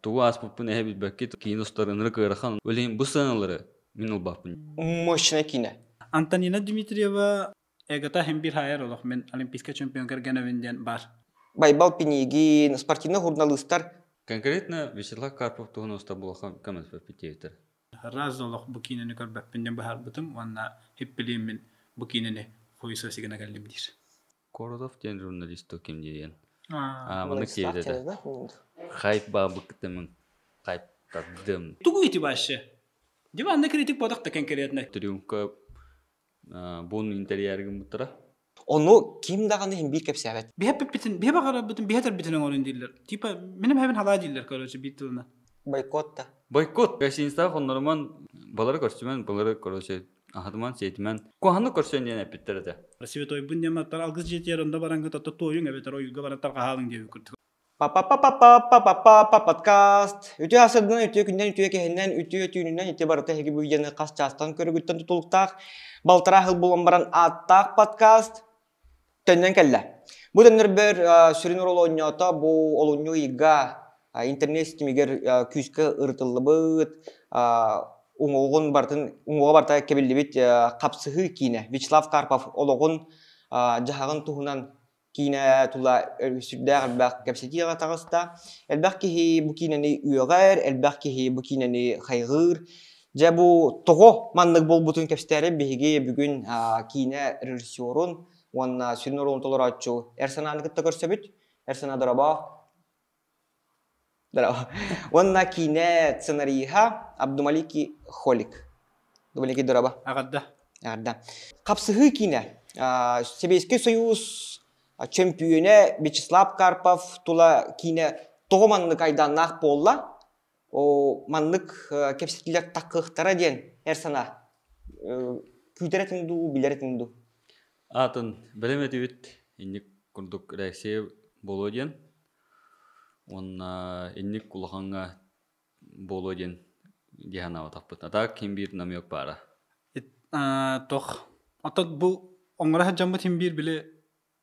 Tuğu aspıpın ehe bilbekki kiin ustarınırı kıyrakan. Öleyin bu sanaları min olbapın. Moşina kine. Antonina Dimitrieva egata hem bir hayır olur. Men Olimpiska çempiyon kergen evinden bar. Baybal pinigin, спортивный журналистler Конкретно Вячеслав Карпов туğun usta bulakam kamız pepitiyettir. Raz olur bu kineni kör bepinden bahar bıtım. Vanna hep bileyim men bu kineni koyusu sigana geldi bilir. Korodov diyen jurnalist o kim diyen. Aa. Bunu kiyede de. Хайп bağ bıkkıtımın. Хайп tadım. Tugu iti başı. Divanda kritik bodak da kenkeriyatına. Triumka bunun interiyergin muttara. Onu kim dağını hem bir kepsebet. Bir hep bitin, bir bakara bitin, bir heter bitinen onun diller. Tipa benim hemen hala diller karıcı bitilna. Boykot da. Boykot. Beşinci onlarman baları koştumen, baları koşu. Ahadman seytimen. Kohanı koşuyan diyen epitleri de. Sivetoy bunyamatlar algız jetiyarında barangı tatta toyun ebeter oyuga barantar kahalın diye yükürtük. Podcast. Ütü asırdan ütü günden ütüye kehenden ütü tüyününden ütü barata hegi bu yeni kas çastan körügütten tutuluktaq. Baltara hıl bulan attaq podcast. Tönden kelle. Bu döner bir sürün rol oynata bu olunyu iga internet sistemiger küske ırtıllı bıt. Uğuğun bartın uğuğa barta kebilli bit kapsıhı kine. Vyacheslav Karpov oloğun jahağın tuhunan kine tula sürdär bak kapsetiga tağısta. Elbaki hi bu kineni üyeger, elbaki hi bu kineni haygır. Ja bu togo manlık bol butun kapsiteri bihigi bugün kine rejissörün wana sürün rol toleratçu. Ersananı kıtta görsebit. Ersana daraba. Wana kine scenariha Abdumaliki Holik. Abdumaliki daraba. Agadda. Arda. Kapsıhı kine. Sovetski Soyuz çempiyonu Vyacheslav Karpov tula kine toğmanlık aydan naq bolla. O manlık kepsetiler takıhtara diyen ersana. Küteretin bileretin du. Atın bilemedi bit. İnnik kurduk reaksiye bolu diyen. Ona innik kulağına bolu diyen diyen hava tapıt. Ata kim bir namı yok para. Toh. Ata bu onlara jamma tim bir bile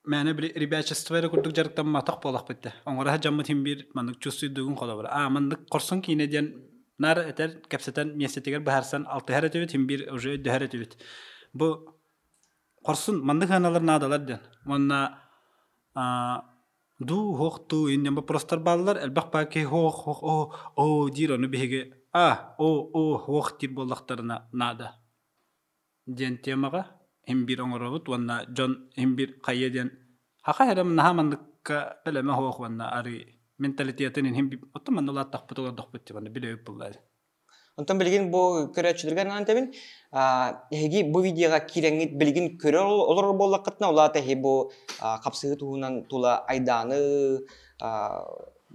mene bile ribaçestvere kurduk jarıktan matak bolak bitti. Onlara jamma tim bir mandık çusu dugun kola bara. Mandık korsun ki ne diyen nar eter kapseten miyesetiger baharsan altı her etevet tim bir oje deher etevet. Bu korsun mandık hanalar nadalar diyen. Onna du hoq tu inyamba prostar ballar elbaq baki hoq o dir onu bihege o hoq dir bollaktarına nada. Diyen temaga hem bir ongorovut wana John hem bir kayya diyen haka heram naha mandıkka beleme hoq wana ari mentalitetin hem bir otoman ola taqputular doqputti wana bile yapıllar. Ondan bilgin bu köreççilerden antemin hegi bu videoga kirengit bilgin köre olur bollakatna ola tehi bu kapsığı tuhunan tula aydanı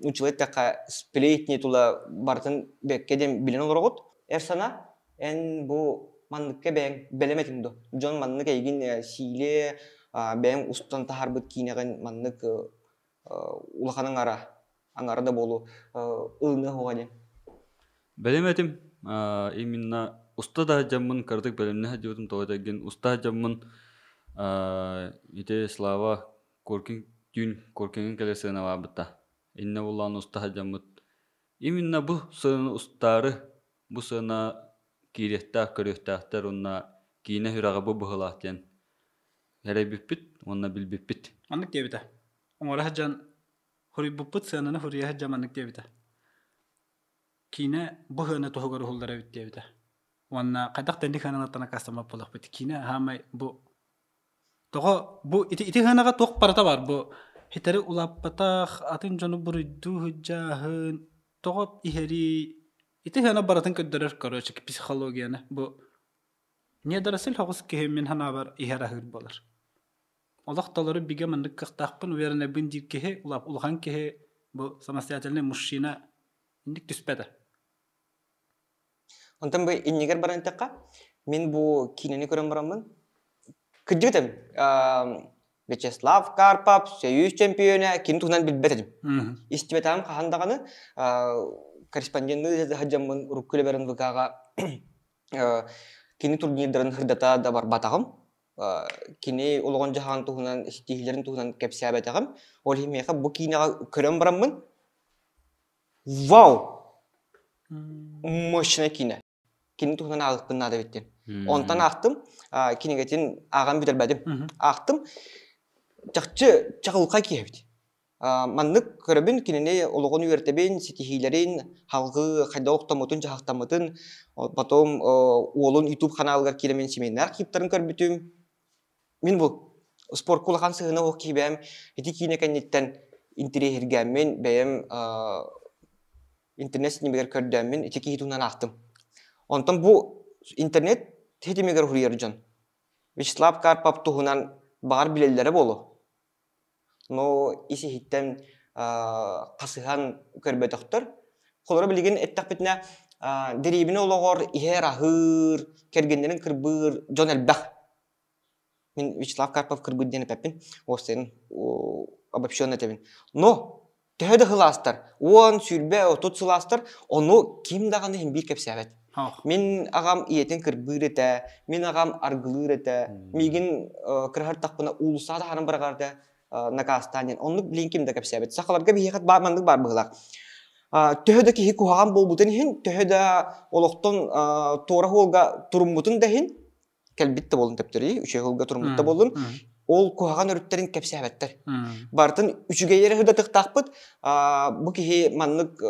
uçulet taka splitni tula bartın bekkedem bilen olurgut. Ersana en bu manlıkka ben belemetin do. John manlık egin sile ben ustan taharbıt kinegen manlık ulakanın angara da bolu ılnı hoğaden. Bilemedim. Iminna usta da jamın kardık belimne hadiyordum toğda gen usta jamın ite slava korkin gün korkinin kelesine vabıta. İnne ulan usta jamıt. Iminna bu sığın ustarı bu sığına kirehta körehtahtır onna kine hüraga bu bıhılahtyan. Hele bipit onna bil bipit. Anlık diye bite. Onlara hacan huri buput sanana huri hacam anlık diye bite. Kine bu hana tohugar hullara bitti bite. Wana qadak tendik hana tana kastama polak bite. Kine hamay bu togo bu iti hana tok parata var bu. Hitari ulap patah atin jonu buridu hujahın togo iheri iti hana baratın ködderer karıcı psikologiyana bu. Niye darasil hoğuz ki min hana var ihera hır bolar. Allah taları bige mandık kıhtaqpın verine bindir ki ulap ulhan ki bu samasyatelne muşina indik düspede. Ondan bu inniger barantaka min bu kineni kören baramın. Kıcıgıtım. Vyacheslav Karpov Soyuz çempiyonu kin tuhunan bilbetedim. İstibetam kahandağını korrespondenli hacamın rukkule beren vıkağa kini turnirlerin hırdata da var batağım. Kini uluğun jahan tuhunan istihlerin tuhunan kepsiya batağım. Ol himmeğe bu kini kören baramın. Wow! мощная кине. Кини тухнан агыкпын нада биттен. Онтан ақтым, кинегетин ағам бүтербәдім. Ақтым, чақылқа киебді. Маннык көрөбүн кинене ологон үйертебин, сетихилерин, халгы хайда октамытын, жахактамытын, потом уолун YouTube каналыгар киремен семинар киптарын көрбүтүм. Мен бу спорт кулахан сыгына ок кийбем, эти кине кеннеттен интерьергәмен бәем интернет синемегер көрдөмүн, эти кийтунан ақтым. Онтан бу интернет хетимегер хуриер жон. Вячеслав Карпов туһунан бар билелләре болу. Но иси хиттен касыхан көрбө доктор. Колора билген эттак битне дерибине ологор ихер ахыр кергендерин кырбыр Жон Элбах. Мен Вячеслав Карпов кырбыдден пеппин. Осен обобщенно тебин. Но төһөдө хыластар. Он сүрбе отут сыластар. Ону ким даганы хим бир кепсәбет. Мен ағам иетен кырбыр эте, мен ағам аргылыр эте. Мигин кырхар тақпына улусада ханын баргарды. Накастанин. Онны билин кимде кепсәбет. Сакаларга бихет бармандык бар быгылак. Төһөдө ки кухаган болбутын хин, төһөдө олоктон тора холга турумбутун да хин. Келбитте болун тептери, үчө холга турумбутта болун. Ол кухаган өрүттерин кепсәбеттер. Бартын үчүгейери хыда тыктакпыт. Бу ки маннык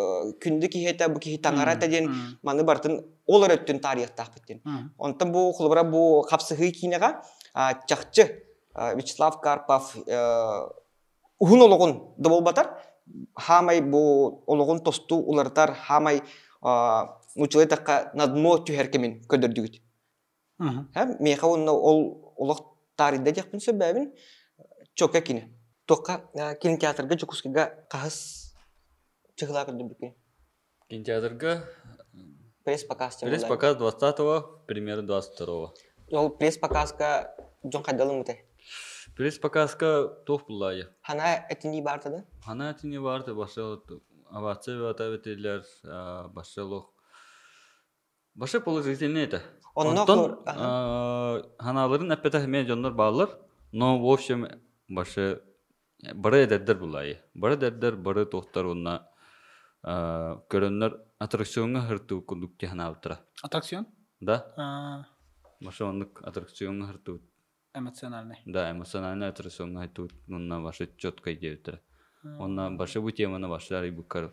күндү ки хета бу ки таңара таден маны бартын ол өрөттүн тарихтакпыт. Онтан бу кулбара бу капсыгы кинега чакчы Вячеслав Карпов ухун ологон да болбатар. Хамай бу ологон тосту улартар, хамай мучулетакка на дно түһәркемен көдөрдүгүт. Меха онна ол олох тарихда жакпын сөбәбин чока кине. Тока кинотеатрга Жукускага кахыс чыгыла көрдүбүк. Кинотеатрга пресс-показ. Пресс-показ 20-го, премьера 22-го. Ол пресс-показга жон кайдалым мыты? Пресс-показга тоқ буллайы. Хана этини барды да? Хана этини барды, башы овация вата ветелер, башы положительный это. Онтон ханаларын әппеті мен жонлар балар, но в общем башы бары эдердер буллайы. Бары эдердер, бары тоқтар онна көрінлер аттракционға хырту күндікте хана автыра. Аттракцион? Да. Башы онлық аттракционға хырту. Эмоциональный. Да, эмоциональный аттракционға хырту. Онна башы чотка идеевтір. Онна башы бұ теманы башлар ибукар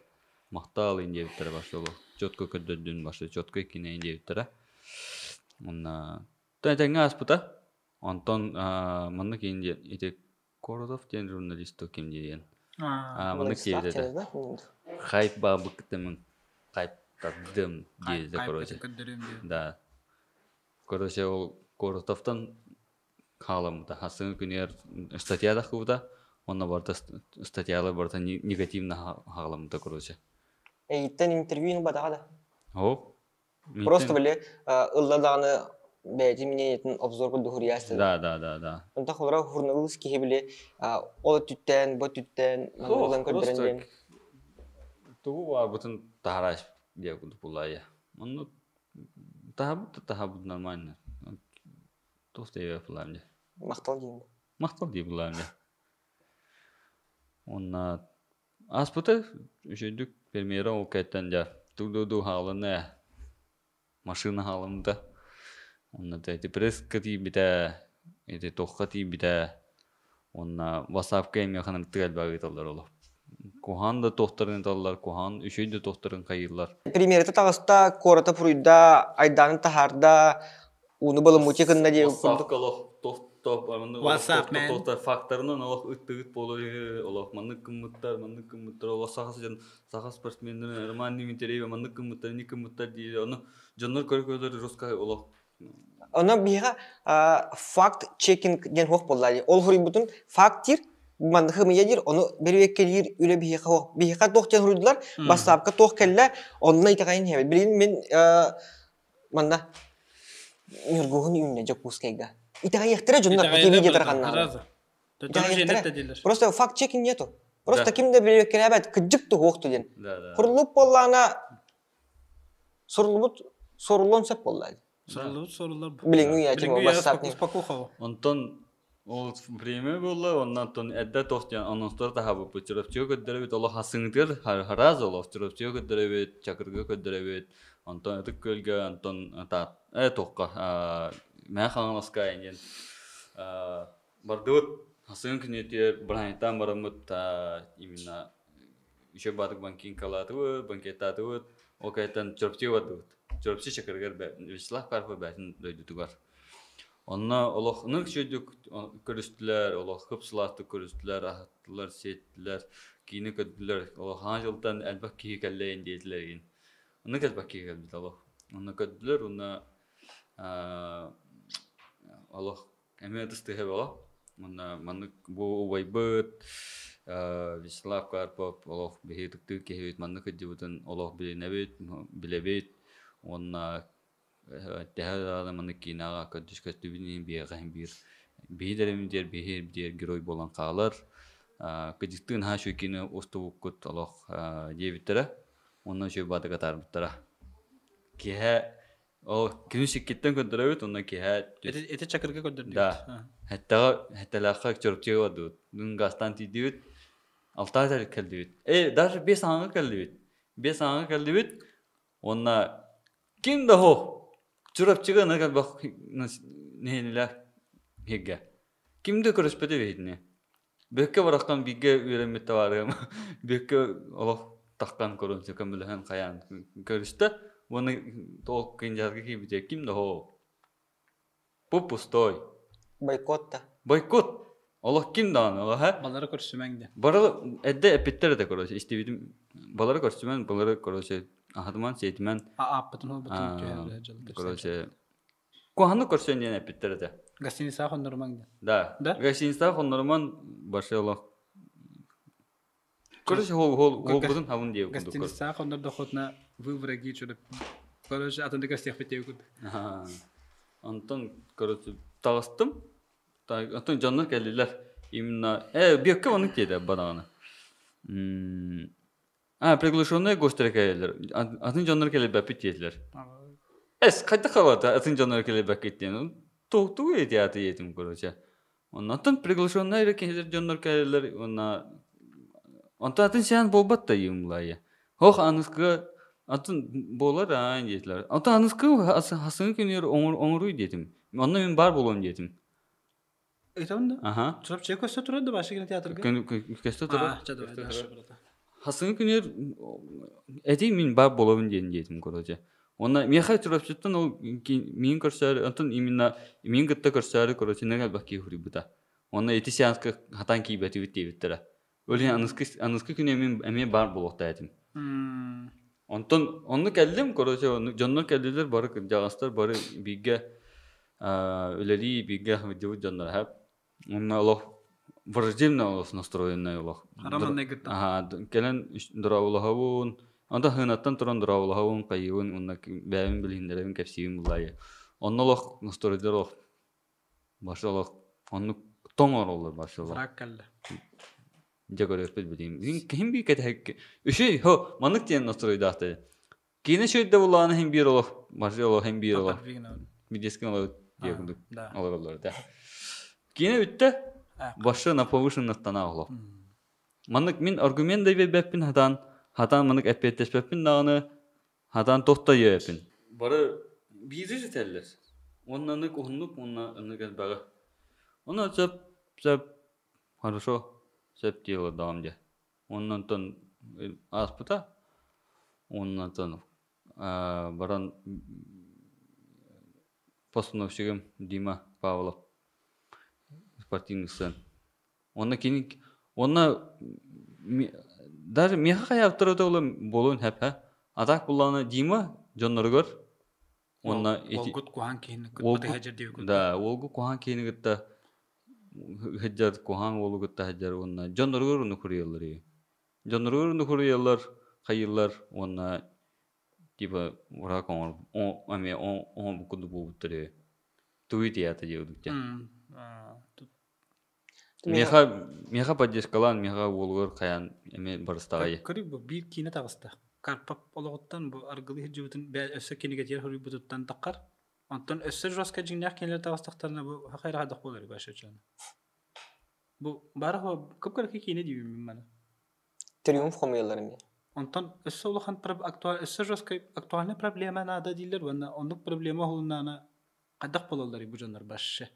мақтал индеевтір башы олу. Чотка көрдірдін башы чотка кине индеевтір. Онна тәңтәңі аспыта. Онтон мұны кейінде ете Кородов ден журналисті кем дейін. Мұны кейдеді. Хайп бабы күттімін. Хайп таддым дейді, короче. Да. Короче, ол Кородовтан қалымды. Хасыңы күнер статьяда қуыда. Онна барда статьялы барда негативна қалымды, короче. Эйттен интервьюны бадағада? О. Просто біле ылладағаны бәйті менен обзор күлді хұриясты. Да. Онда қолыра хұрнығыз кейі біле ол түттен, бұ түттен, мұндан көрдірінден. Туғу бар бұтын тағараш бия күлді бұлайы. Оны тағабыт нормально. Тоқтай бия бұлайым де. Мақтал деймді. Мақтал дей бұлайым де. Онна аспыты үшіндік премьера ол кәттен де тұғды ғалыны машина ғалымды. Онна тәйті пресска тей біті, еті тоққа тей біті, онна васапқа еме қанықтық әлбәғі талдар олы. Кохан да тоқтарын талдар, кохан үшейді тоқтарын қайылар. Премьерті тағыста, кората пұрыйда, айданын тахарда, уны бұлы мұтекінна де... Васапқа олық тоқтар факторынан олық үттігіт болуы, олық манны кыммыттар, олық саға спортсмендерін, Роман Немитереева, манны кыммыттар, не кыммыттар дейді, оны жонлар көргөйлер жосқа олық. Она биха факт-чекинг ден хоқ болдады. Ол хұрый бұтын фактир, мандықы миядир, оны беруек келер үлі биха хоқ. Биха тоқ ден хұрыдылар, бастапқа тоқ келі, онына итағайын хебет. Білейін мен манда нүргуғын үйіне жоқ бұскайға. Итағай ектірі жонлар телевидиятар қанна. Просто факт-чекинг нету. Просто кимде беруек келі әбәт күджікті хоқты ден. Құрылып боллағына сорулон сәп болдады. Sorular. Bilingin ya, çünkü WhatsApp ne? Ondan Ол премия болла, оннан тон эдде тохтян анонстор таха бу чурапчыга көддөрөбүт, ол хасыңдыр хараз ол чурапчыга көддөрөбүт, чакырга көддөрөбүт. Онтон этик көлгө, онтон та тохка мэ хаңласка энен бардыт хасың күнетер бранайтан барамыт именно еще бадык банкин калатыбыт, банкетатыбыт, окайтан чурапчыга бардыт. Чурапчы чакыргар Вячеслав Карпов бәсин дойдутугар. Онна олохнук чөдүк көрүстүлөр, олох хыпсылатты көрүстүлөр, ахаттылар, сеттилер, кийини көдүлөр. Олохан жылдан элбак кии келлейин дейдилер. Онна келбак кии келбит олох. Онна көдүлөр, онна олох эме дыстыгы боло. Онна маннык бу убайбыт, Вячеслав Карпов, олох бехетиктүү кехебит, маннык өдүбүтүн олох билебит. Онна тэхэ маннык кинага көдүскөстүбүнүн биягын бир бейдеремдер бехер герой болан каалар. Кыдыктын ха шөкини устубуккут олох дебиттера. Онна шө бадыга тарбыттара. Кеhe о күнүшиккеттен көндөрөбүт, онна кеhe Эти чакырга көддөрдү. да. Хаттага чөрөпчөгө бадыт. Дүн гастан тидибит. Алтайдар келдибит. Даже 5 аңга келдибит. 5 аңга келдибит. Онна ким да хо чурапчыга нагал бак нелер хеге. Кимде көрөспөдө бейдине. Бекке баракан бигге үйрөнмөт табарым. Бекке олох таккан көрөнсө көмөлөн каян көрүстө. Оны толк кенжарга кибите ким да хо. Бу пустой. Бойкотта. Бойкот. Олох ким да аны, ха? Балары көрсөмәңде. Бары эдде эпиттер де көрөсө. Истебидим балары көрсөмөн, балары көрөсө. Ахадман сейтмен. Аппытын ол бутун көлөр. Короче. Коханы көрсөнден эпиттер де. Гостиница хондормаңды. Да. Да? Гостиница хондорман башылык. Короче, хол будун хавын деп. Гостиница хондор доходна вы враги чурап. Короче, атында гостях бетеу күд. Антон, короче, тагыстым. Антон жаннар келдилер. Именно бекке оны кейде бараны. Приглашенные гости келдилер. Атын жаннар келип бепителер. Кайда калат атын жаннар келип бекеттен. Токту этияты етим, короче. Оннан приглашенные келдилер жаннар келдилер. Онтан атын сен болбат да юмлай. Хох аныскы атын болар айн дейтилер. Онтан аныскы хасыңы күнер оңуруй детим. Онна мен бар болом детим. Айтамда? Аха. Чурап чек көстө турат да башы кино театрга. Көстө тура. Чадыр. Хасыңы күнер эти мен бар болом детим, короче. Онна меха чурапчыттан ол мен көрсөр, антон именно мен гытта көрсөр, короче, негел бакки хурибута. Онна эти сеанска хатан кийбети биттер. Өлен аныскы күнө мен эме бар болокта этим. Онтон онну келдим, короче, жоннор келдилер, бары жагастар, бары бигге өлери бигге видео жоннор хап. Онна Аллах враждебно настроенный Аллах. Хараманный гытта. Ага, келен дуравулахавун. Онда хынаттан туран дуравулахавун кайын, онна бәйин билиндерен кепсиин булай. Онна Аллах настроедер Аллах. Башы Аллах, онну тоңор олар башы Аллах. Фрак келди. Жагөрөспөт билим. Ким би кетек. Үшөй хо, манык тен настроедахты. Кине шөйдө буланы хем бир Аллах, башы Аллах хем бир Аллах. Бидескен Аллах дегендик. Аллар да. Кине үтте башы на повышенностьтан Аллах. Манык мен аргумент да беппин хатан манык эппеттеспеппин даганы хатан тохта еппин. Бары бири жетелер. Оннаны кохнук, онна гелбага. Онна зеп хорошо. Сеп дело дамде. Оннан тон аспыта. Оннан тон баран постановщигим Дима Павлов. Спортивный сын. Онна даже меха каяптырды олым болуын хәп. Атак булланы Дима жонноргор. Онна Олгут кухан кейін күтті хәжер дейі күтті. Да, олгу кухан кейіні гытта хәжер кухан олу гытта хәжер онна жонноргор уну курыялар. Жонноргор уну курыялар, хайылар онна типа урак он букунду булуттыр. Туй тията деудук. Меха поддержкалан, меха олгор каян эме барыстагай. Көрүк бу бир кине тагыста. Карпап ологоттан бу аргылы хәҗүтен өсө кинеге тер хөрү бутуттан таккар. Ondan össür joska jinnak kenler tağastaqtarına bu hayra hadaq bolar başa çana. Bu barı kapkar ki ne diyeyim ben bana. Triumf komuyalarım ya. Ondan össür ulahan aktual össür joska aktualne problema nada diller ve onluk problema hulunana hadaq bolarlar bu janlar başa.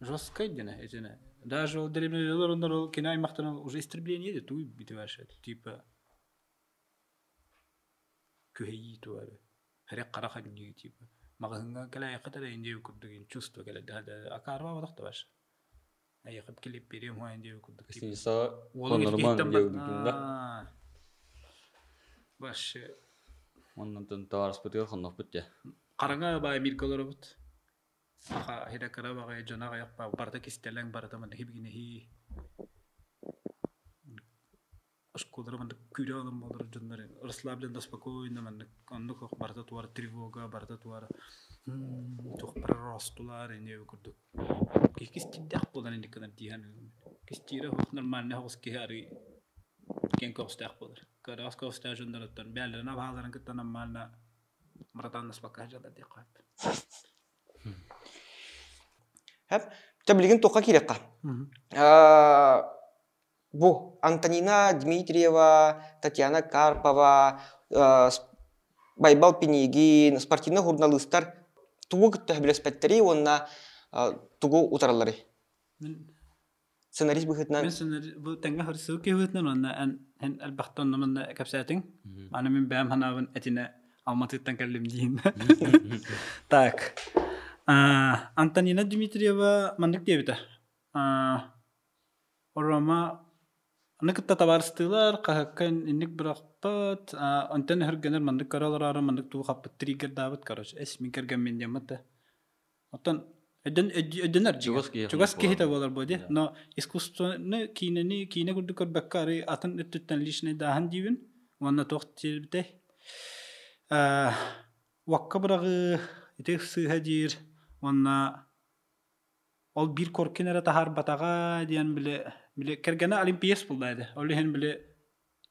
Joska idene etene. Даже o derimeler onlar o kinay mahtanı уже истребление de tu bitiverşe. Tipa küheyi tu var. Her qaraxa ni tipa. Mağınga kala yaqata indi kurdugin çusto kala da akarva wadaqta baş. Ay yaqib kelip berim ho indi kurduk. Sinsa onlarman diyordu. Baş. Ondan tavars bitiyor xonnoq bitya. Qaranga bay mirkolor bit. Aha heda kara bagay jona yaq pa barda kistelen barda man hibgine hi. Aşkolara man küre alım olur jonları. Расслаблен да спокойно man anlık barda tuvar тревога barda tuvar. Çok parastular indi kurduk. Kistidak bolan indi kadar dihan. Kistira hoq normal ne hoq ki hari. Ken kostak bolar. Karas kostak jonlardan bellerine bağlaran kitan normalna maratan nasbaka jada diqat. Hep tabilgin toqa kirekka. Bu Антонина Дмитриева, Татьяна Карпова, Байбал Пенегин, спортивный журналисттар тугу төһбилеспеттери онна тугу утаралары. Сценарист быхытнан. Мен сценарий bu tanga hırsı ki hıtnan onna en elbaqtan naman kapsatin. Ana min bam hanavın etine Almatı'dan kellim diyin. Tak. Antonina Dmitrieva mandık diye biter. Orama anıkta tabarstılar kahakkan innik bırakpat. Anten hergener mandık karalar ara mandık tuğ kapıt trigger davet karoş. Esmi kergen min diyemette. Otan ödener Çugaski hita bolar bodi. No iskusto ne kine kurdu kor bakkari atın ötütten lişne dahan diyün. Vanna tohtir bite. Vakka bırağı ite sığhadir. Vanna ol bir korkinere tahar bataga diyen bile kergene olimpiyas buldaydı. Olihen bile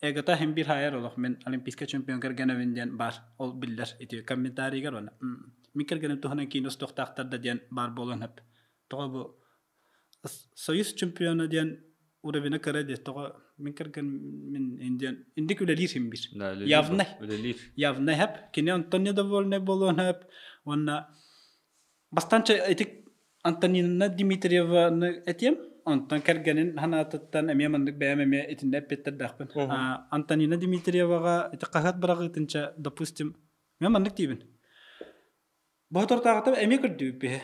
egata hem bir hayal olaq men olimpiska çempiyon kergene diyen bar ol biller ite komentari gar ona. Mi kergene tuhana kinos tohtaqtar da diyen bar bolon hep. Toğa bu Soyuz çempiyonu diyen urabina karade toğa min kergen min indian indik ulelir hem bir. Yavnay hep kine Antonio da volne bolon hep. Ona bastante etik Antonina Dmitrieva etiyem. Ondan kergenin hanattan emiye mandık beyam emiye etinde petter dağpın. Antonina Dmitrieva'ga etiqahat bırakıtınca допустим men mandık diyibin. Bu tortağıta emiye kırdı be.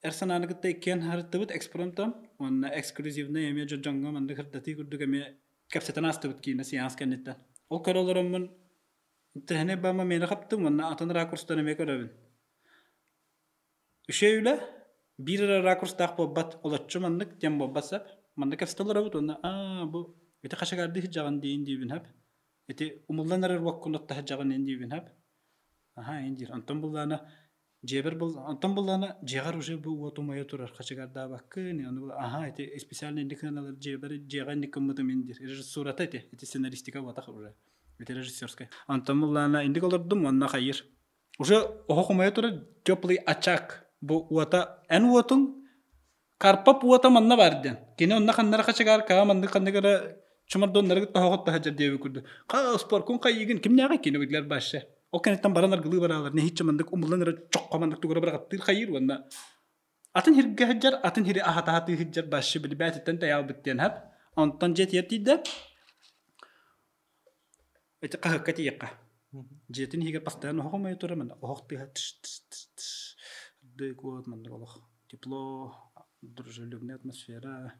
Ersan anıkta ikiyen harıtıbıt eksperimentam. Ona eksklusivne emiye jojanga mandık hırdatı kırdık emiye kapsetan astıbıt ki nasiyans kennetten. O karolaramın intihane bama meni kaptım. Ona atan rakurstan emiye karabin. Üşeyle bir rakurs dağ bobbat olatçı mandık diyen bobbasap mandık kapsetalar abut ona bu ete kaşagardı hiccagan deyin diyibin hep ete umullanarır vakkunat da hiccagan deyin diyibin hep aha indir anton bullana jeber bul anton bullana jegar uje bu otomaya turar kaşagarda bakkın onu aha ete spesial indikanalar jeber jegan nikamıdım indir rejissura ete senaristika vatak uje ete rejissörska anton bullana indikolardum onna hayır uje okumaya turar jopli açak bu wata en watun karpap wata manna barden kine onna kanlara kaçagar ka mandı kanlara çumar donları tohot hajar diye kurdu ka spor kun kayigin kim ne kine bidler başa o kenetten baranar gılı baralar ne hiç mandık umullanır çok mandık tugara bıraktır hayır wanna atın hirge hajar atın hiri ahata hatı hajar başa bili batetten tayav bitten hep ondan jet yetide ete kahakati yaqa jetin higa pastan hokuma yotura man hokti hat декот манда болох тепло дружелюбная атмосфера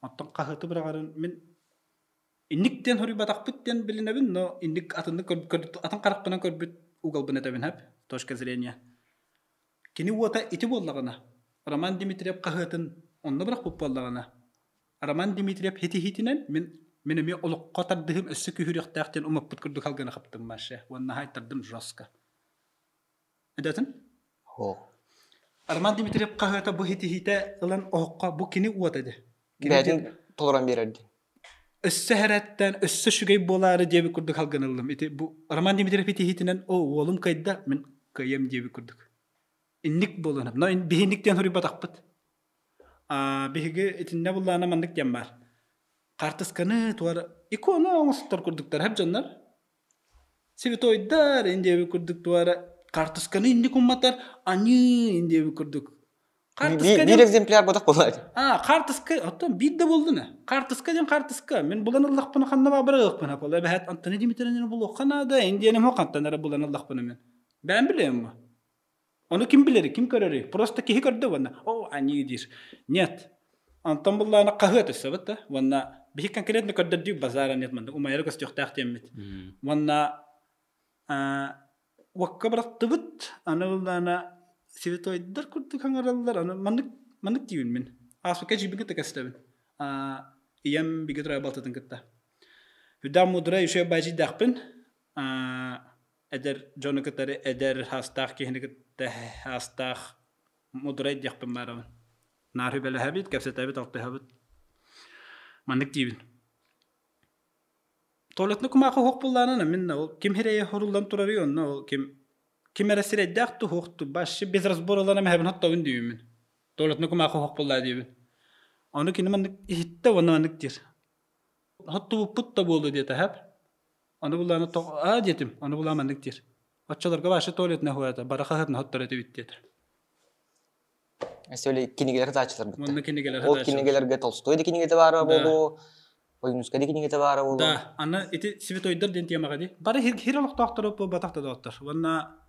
аттан кахыты бирагарын мен инниктен хори батакпыттен билинебин но инник атынды атын каракпынан көрбүт угал бинетебин хеп точка зрения кини уота ити боллагана Роман Дмитриев кахытын онно бирак боллагана Роман Дмитриев хитинен мен эми олукка тардыгым өссө күхүрөктактен умаппыт курдук алгана каптым маша ванна хайтардым жостка эдатын Arman Dimitriev kahvete bu hiti alan oqqa bu kini uatadı. Bədin toleran bererdi. Össeheretten össe şugay boları diye bir kurduk halganalım. Bu Arman Dimitriev hitinen o oğlum kayda men кайым диби курдук. Инник болуна. Но бихиниктен хури батакпыт. Биһиги итинне буллаана мандык дем бар. Картысканы туара икона оңостор курдуктар хеп жаннар. Сивитойдар индеби курдук туара картысканы инник умматар ани индеби курдук. Bir ekzemplar bodak boladi. Картыска оттон бидде болдуна. Картыска. Мен булан Аллахпына ханна барыгпына кола бахат Антони Димитринин булу канада индиянем хокантанара булан Аллахпына мен. Ben bileyim mi? Onu kim bilir, kim görür? Просто кихи көрдü бана. О, они дир. Нет. Антон булланы кахыт өсөбөт да. Ванна бихи конкретно көрдү базара нет манда. Умайры көс жоктак темит. Ванна ваккабраттыбыт аны булланы Сивитойдар курдук хаңараллар аны мандык дийин мен. Асука жибиге текестебин. Иям биге тра балтатын кытта. Хүдә мудра юше бажи дакпын. Эдер жонукатары эдер хастах кихинекте хастах мудра дакпын барам. Нархы беле хабит кепсетебит алты хабит. Мандык дийин. Толетны кумакы хок булланы мен ким хирее хорулдан турары онно ким Kimere edaktu hoktu başı biz razborlarına mehbin hatta öndüğümün. Dolatını kuma hok bulla diyebin. Onu kini mandık hitte onu mandık dir. Hatta bu putta boldu diye hep. Onu bullana to diyetim. Onu bulla mandık dir. Aççalarga başı tuvaletine hoyata. Baraka hatna hatta reti bittidir. Söyle kinigeler de açılır. Onu kinigeler O kinigelerge Tolstoy'da kinigete var boldu. Oyunuzkada kinigete var boldu. Da, ana iti Sivitoyдар den tiyama di. Bari hiralıq doktorup bu batakta doktor. Vanna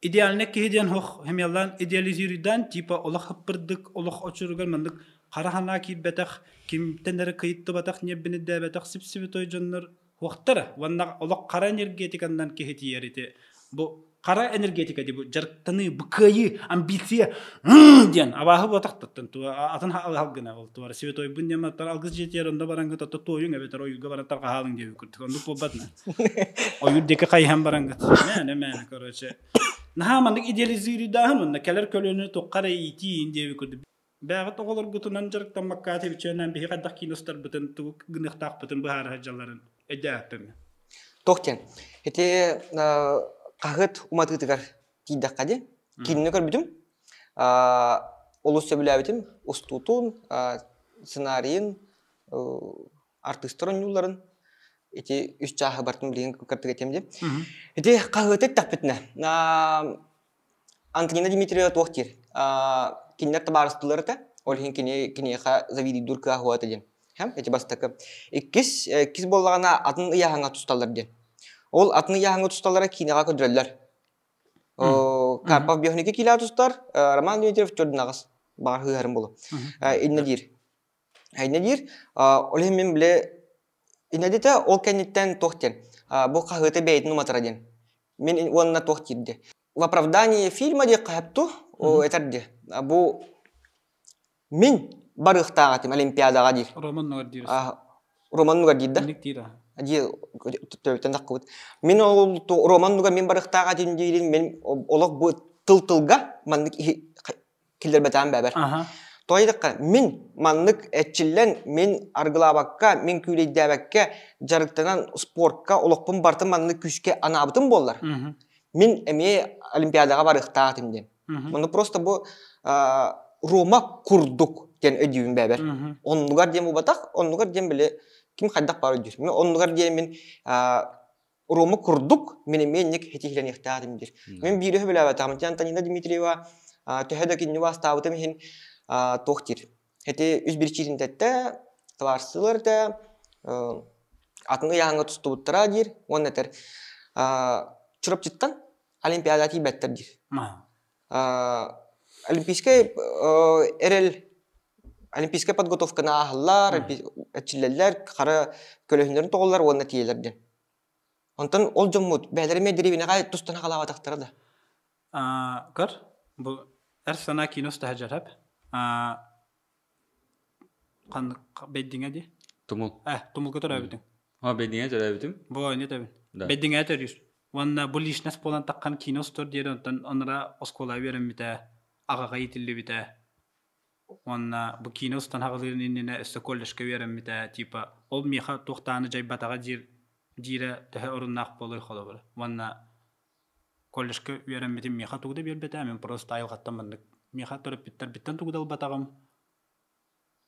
idealne kihiden hoq hem yalan idealiziriden tipa olaq hıppırdık olaq oçurugan mandık qarahana ki betak kim tenere kayıttı batak nebini de betak sipsivitoy jonlar hoqtara vanna olaq qara energetikandan kihiti yerite bu qara energetika di bu jartını bukayı ambisiya diyen abahı bataktattan tu atan halgına oldu var sivitoy bunyama tar algız jetiyer onda baranga tatta toyun ebetar oyuga barantar qahalın diye kurtuk onu pobatna oyu deke qayham baranga ne короче Naha mandık idealiziri dahan onda keler kölönü toqara iti indiye bikurdu. Bağıt oğulur gutunan jarıktan makkati biçönen bihi qaddak kinostar bıtın tuğuk gınıqtaq bıtın bahar haccaların edəətini. Toqten. Hete qağıt umatıqtıqar tiydak qadi. Kinini körbüdüm. Olus söbüləbitim. Ustutun, scenariyin, artistron yulların. Iti üç çağı bartım bilin kırtık etemdi. Iti qağıt et tapitne. Antonina Dimitrieva toqtir. Kinler tabarıstıları da. Olhin kini zavidi durka huat edin. Hem iti bastakı. İkis bollağına atın iyahanga tutallar den. Ol atın iyahanga tutallara kiniga ködürler. Karpov biyoniki kila tustar. Roman Dimitriyev çördün ağız. Bağır hıharım bolu. İnne dir. İnne dir. Olhin min bile İnadite ol kenitten toqten. Bu qahıtı beytin umatradın. Men onunla toqtirdi. В оправдании фильма де қайыпту, этарди. Бу мен барықтағатым Олимпиадаға дейір. Roman nugar diyoruz. Роман нугар дейді да? Ник dira. Төбеттен даққыбыт. Мен ол роман нугар мен барықтағатым дейірін, мен олық бұл тыл-тылға мандық келдер бәтән бәбір. Тоydыққа мен мандық әтчілен мен арғылабаққа, мен күйлейдәбәкке жарықтанан спортқа олықпын бартын мандық күшке анабытын болар. Мен әме Олимпиадаға барықтағатым ден. Мұны просто бұл Рома құрдық ден өдеуін бәбір. Онлығар дем ұбатақ, онлығар дем біле кім қайдақ бар өдер. Мен онлығар дем мен Рома құрдық, мен нек хетихілен ектағатым дер. Мен бейрі біле бәтағым. Антонина Димитриева төхеді кенні бастауытым хен тоқтир. Хеті үз бір чирін тәтті, таварсылар да, атыны яңға тұсты бұттыра дер. Оны әтір чұрып жыттан Олимпиада тейбәттір дер. Олимпийская подготовка на ағылар, әтчілелер, қара көлігіндерін тоғылар, оны тейелерден. Онтан ол жоммуд, бәлеріме деревіне ғай тұстан ағалава тақтырады. Кар, бұл әр сана киноста хәжар әп. Бәддіңе де? Тумул. Тумул көтір әбітің. Бәддіңе жар әбітім? Бұл не тәбін? Бәддіңе әтер Ванна бұл ишнес болан таққан киностор деді, оныра оскола верім біті, ағаға етілі біті. Ванна бұл киностан ағылырын еніне өсті коллешке верім біті, типа, ол меха тоқтаны жай батаға жер Жира төһө оруннақ болой холо бара. Ванна коллежка үйренметим меха тугда бербете, мен просто айылғаттан мандык. Меха тұрып биттен тугдал батағым.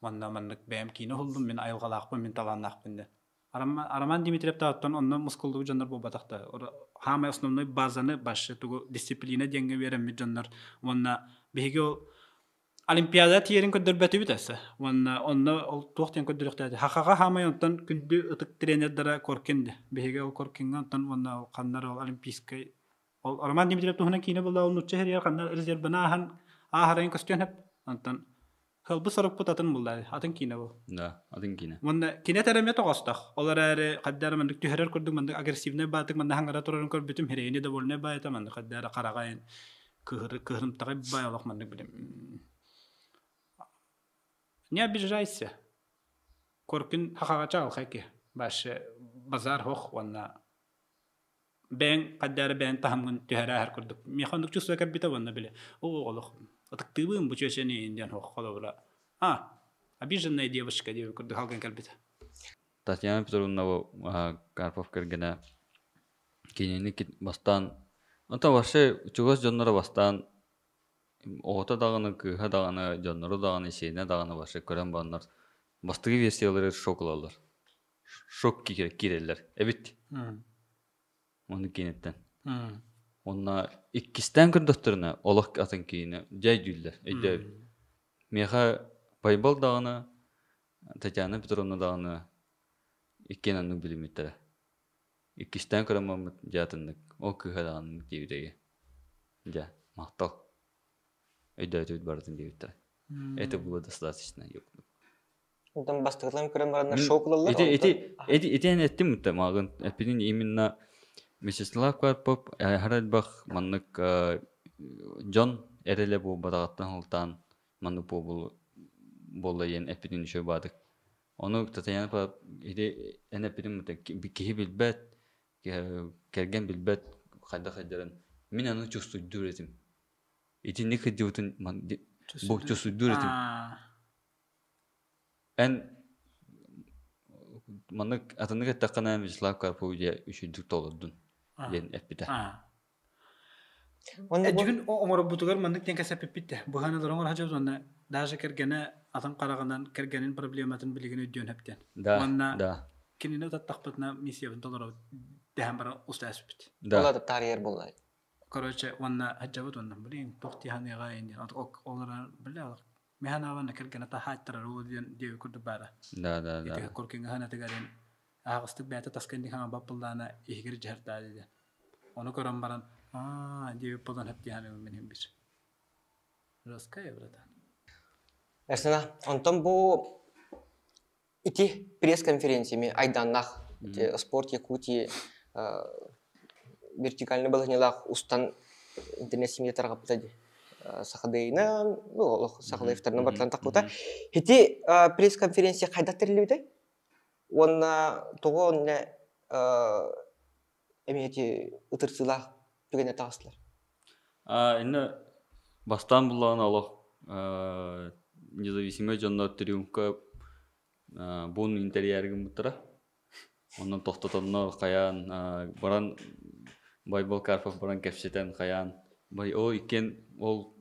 Ванна мандык бәйім кейіні холдым, мен айылғалақпын, мен таланнақпын де. Араман Димитриев тааттан онна мускулдугу жандар бу батақта. Хамай основной базаны башы тугу дисциплина денге үйренмет жандар. Ванна беге ол Олимпиада тиерин көддөрбөтү битәсе. Онна ол тоқтен көддөрөктәде. Хакага хамай онтан күндү ытык тренердара коркенде. Беге ол коркенген онтан онна ол кандар ол олимпийский ол Роман Димитриев туһунан кийне булда ол нучча херия кандар резервнахан ахарын костюм хеп онтан хылбы сорып путатын булда. Атын кийне бу. Да, атын кийне. Онна кине тереме тогостак. Олар аре каддар мандык түһәрер көрдүк мандык агрессивне батык манда хангара турарын көр бүтүм херейне да болне байта мандык каддар карагайын кыһырым тагы байлык мандык билем. Не обижайся. Коркин хахага чал хаки. Баше базар хох ванна. Бен каддар бен тахамгын төһәрә һәр күрдүк. Механдык чувство кап бита ванна биле. О олох. Атактыбым бу чөшене индиан хох холобра. Обиженная девушка дип күрдүк халган калбита. Татьяна Петровна Карпов кергене кинени кит бастан. Ата ваше чугас жоннора бастан Ота даганы, кыха даганы, жоннору даганы, сейне даганы башы көрен баннар. Бастыгы версиялары шок алалар. Шок кирелер. Эбит. Оны кинеттен. Онна иккистен көрдөттөрүнө олок атын кийини жай жүлдер. Меха байбал даганы, Татьяна Петровна даганы иккенанын билиметтер. Иккистен көрөн мамыт жатындык. О кыха даганы дебидеги. Ja, мактал. Өйдөтүт бардын дебиттер. Это было достаточно. Онтан бастыгылан көрөн барандар шок алалар. Эти еттим магын. Эпидин именно Мячеслав Карпов Харадбах маннык Джон эреле бу бадагаттан холтан маннык бу болайын эпидин үшө бадык. Оны Татьяна па эди эпидин мыта кихи билбет, керген билбет кайда-кайдарын. Мен аны чувствую этим. Эти не ходиутын бу чувствую этим. Маннык атынык тақана Мячеслав Карпов я үшүдүк толдун. Ден эпиде. Эжигин омор бутугар мандык тен касап битте. Бу хана дорongor хажап сонда даже кергене атам карагандан кергенин проблематын билген өдөн хептен. Да. Кинине таттакпытна миссиябын толору дәһәм бара устас бит. Ола да тарьер булды. Короче, ванна хаджабут ванна блин тохти ханыга инде. Олар биле механавана кергене та хаттар руден дев курду бара. Да. Ите коркинга хана тегарын агыстык бәте тасканди хана бапылдана ихгир жарта диде. Onu көрөн баран дев подан хепти ханы менен бир. Раская брата. Эсна, онтон бу ити пресс-конференциями айданнах спорт Якутии вертикальный баланилах устан интернет семья таргапытади. Сахадейна, ну, сахадейфтарна батлан такута. Хити пресс-конференция кайда терилебитай? Он того не эмети утырсылах түгене тааслар. Инне бастан булган алох независимый жоннор триумфка бун интерьерге мутара. Онун токтотоннор каян баран Байбол Карпов баран кепсетен каян. Бай икен ол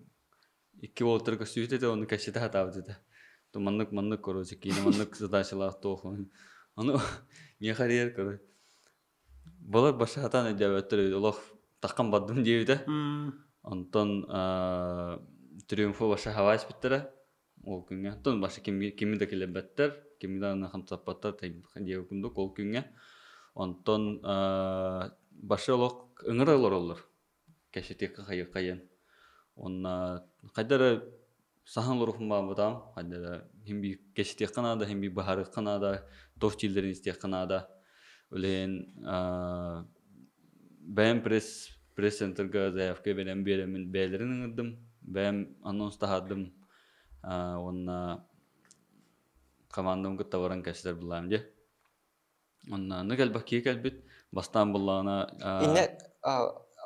икки олтырга сүйтете оны кепсете хатабыды. То маннык короче кийин маннык задачалар тохун. Аны мехарьер көр. Болар башы хатаны жабаттыр олох таккан бадым дейбиде. Онтон триумфы башы хавайс биттер. Ол күнгө онтон башы кимде келебеттер, кимде аны хамсаппаттар дейб күндүк ол күнгө. Онтон башы олох ыңыралар олар. Кешетек кайын. Онна кайдары сахан рухма бадам, кайдары химби кешетек канада, химби бахары канада, товчилдерин истек канада. Улен бэм пресс-центрга заявка беремин бээлерин ыңырдым. Бэм анонс тахадым. Онна командам гытта баран кештер булам же. Онна ныгел бакки келбит бастан буллана. Инне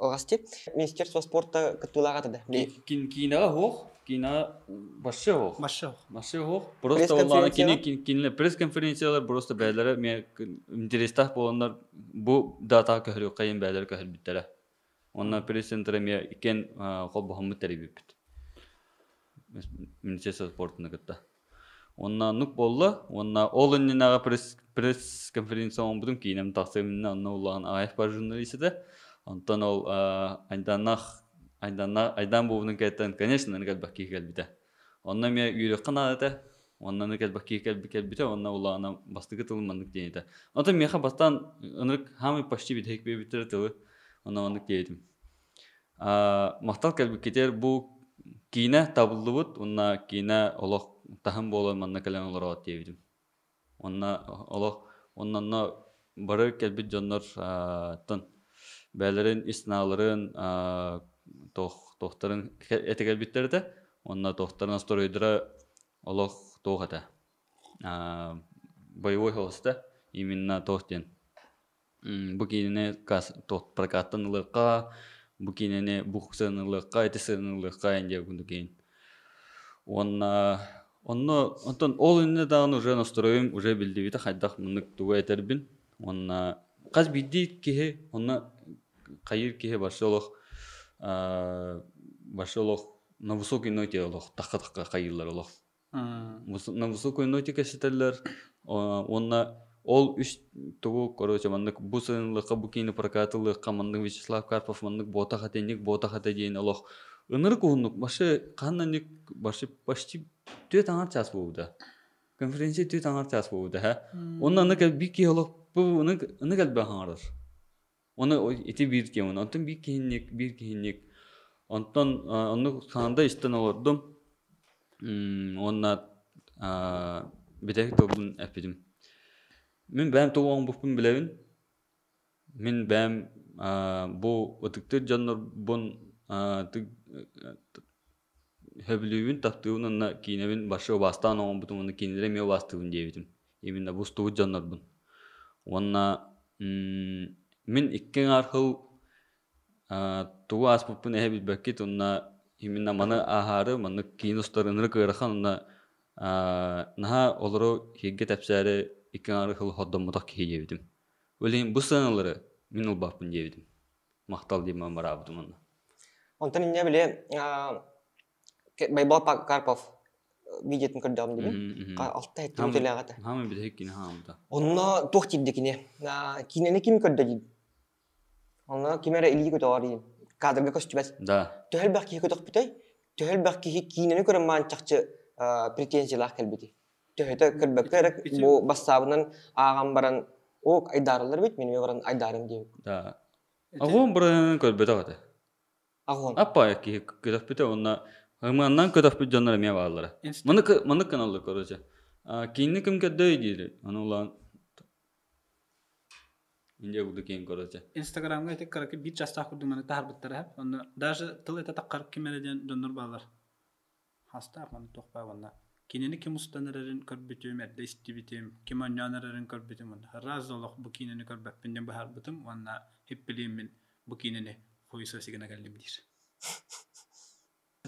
алгасты. Министерство спорта кытылага да. Кинага хох, кина башы хох. Башы Хох. Просто олана Пресс-конференциялар? кинле пресс-конференциялар просто бәйләре мен интерестах болганнар бу дата көһөрү кайын бәйләре көһөр биттәре. Онна пресс-центры мен икен кол бохомут терибит. Министерство спортына кытта. Онна нук болла, онна ол иннага пресс-конференция он будун кинем тахсымына онна улан АФ бар журналисты. Антон ол айдан буунун кеттен, конечно, нагал бакки келбите. Онна мен үйрөк канаата, онна нагал бакки келбите, онна улана бастыгы тылмандык дейти. Антон меха бастан ынырык хамы почти битек бебитер тылы, онна ондык дейтим. Мактал келбик кетер бу кине табылдыбыт, онна кине олох тахым болон манна калан олорот дейдим. Онна олох оннан бары келбит жоннор тын бәлерин исналарын тохтарын этегел биттерде, онна тохтарын сторойдыра олох тохата. Боевой хоста именно тохтен. Бу кине кас тохт прокаттанлыкка, бу кинене бухсанлыкка, этесанлыкка инде күндүкен. Онтон ол инне дагы уже настроим, уже билдибите хайдах мынык туга этербин. Онна каз бидди кихе, онна кайыр кихе башолох на высокой ноте олох, таққа кайырлар олох. На высокой ноте кесетелер, онна ол үш тугу, короче, мынык бусынлыкка букини прокатылыкка мынык Вячеслав Карпов мынык бота хата дейін олох. Ынырык уунук башы каннаник башы почти 4 аңар час болду. Конференция 4 аңар час болду, ха. Онна нык бики олох бу нык алба хаңарыр. Оны ити бир кем, онтон бир кийинник. Онтон оны санда истен олордум. Онна битек тобун эпидим. Мен бәм тобун буппун билебин. Мен бәм бу отыктыр жаннар бун хөблүбүн таптыгын онна кийинебин башы бастан он бутун оны кийинере ме бастыгын дебитим. Именно бу стуу жаннарбын. Онна мен иккен архыл тугу аспыппын эбит бакет онна именно маны ахары маны киностарыныры кырахан онна наха олоро хегге тапсары иккен архыл ходдомутак кийебитим. Өлейин бу сыналары мен улбаппын дебитим. Мактал дейман барабытым онна. Онтон инне биле Байбал Карпов видетін көрдім деймін. Алтта әттім өтелі Хамы бітек кені хамыда. Онына тоқ тейді кені. Кинені кем көрді дейін? Онына кемері илі көті оғар дейін. Кадрға көсті бәс. Да. Төхіл бәқ кейі көтіқ бітай. Төхіл бәқ кейі кинені көрім маған чақчы претензиялақ кәлбеті. Төхіті көрбәк көрік бұл бассабынан ағам баран оқ айдарылар бет, меніме баран айдарым дейін. Да. Ағуын бұрын көрбеті ағады. Ағуын. Аппа кейі көтіқ біті онна Хыманнан көтөп бит жаннар мен баалары. Маны каналды короче. Кинни ким кәддәй диде. Аны улан. Инде буду кен короче. Инстаграмга этек караки бит жаста курдум маны тахар биттер хап. Онда даже тыл эта таккар кимеледен жаннар баалар. Хаста маны токпа ванда. Кинени ким устанырын көрбүтүм, әдде истибитим, ким анянырын көрбүтүм. Разолох бу кинени көрбөп бинден бахар бутум, ванда хеп билем мен бу кинени койсо сигена галдим дир.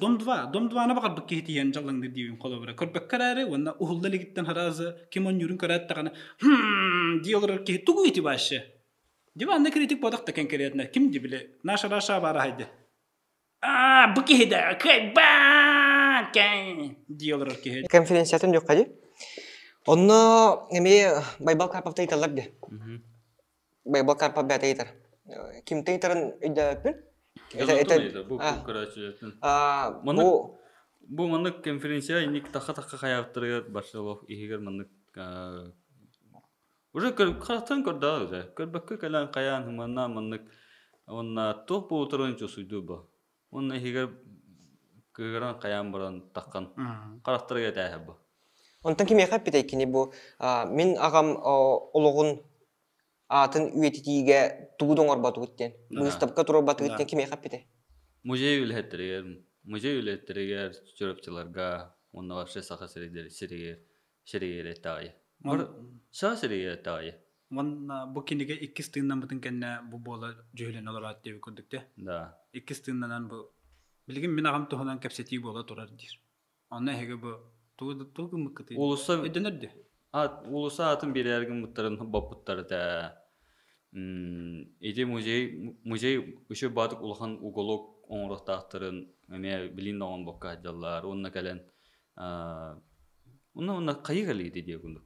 Dom 2 ana bakar bakki hitiyan jallang diyim kolobra. Kor bakkarare wanna uhullali gitten haraza kimon yurun karat takana diyorlar ki tugu iti başı. Divanna kritik bodak taken keriyatna kim dibile naşa raşa bara haydi. Bakki hida kay ba kay diyorlar ki. Konferansiyatın yok hadi. Onu emi Baybal Karpov taytarlar de. Baybal Karpov taytar. Kim taytarın idapın? Бу мандык конференция иник таха хаяптыры башылып игер мандык уже каратан көрдө уже көрбөккө калан каян хымана мандык онна топ отурун чусуйду ба онна игер кыран каян баран таккан карактырга тайып ба онтан ким яхап битейкини бу мен агам ологун атын үетитиге туудоңор бату гиттен. Выставка туру бату гиттен ким яхап бите? Музей үлеттерегер чөрөпчүлөргө онна башка саха серигер тагы. Бар саха серигер тагы. Ванна бу кинеге 2 стыыннан бутун кенне бу бола жөйлен олорат деп көрдүк Да. 2 стыыннан бу билгин мен агам тухунан кепсети бола турар дир. Аны хеге бу тугу мыкты. Улуса Эденерди. улуса атын берерген мыттарын баппыттар да. Эти музей еще бадык улахан уголок оңрохтактырын эме билин огон бокка жаллар. Онна келен онна кайгалы диye күндүк.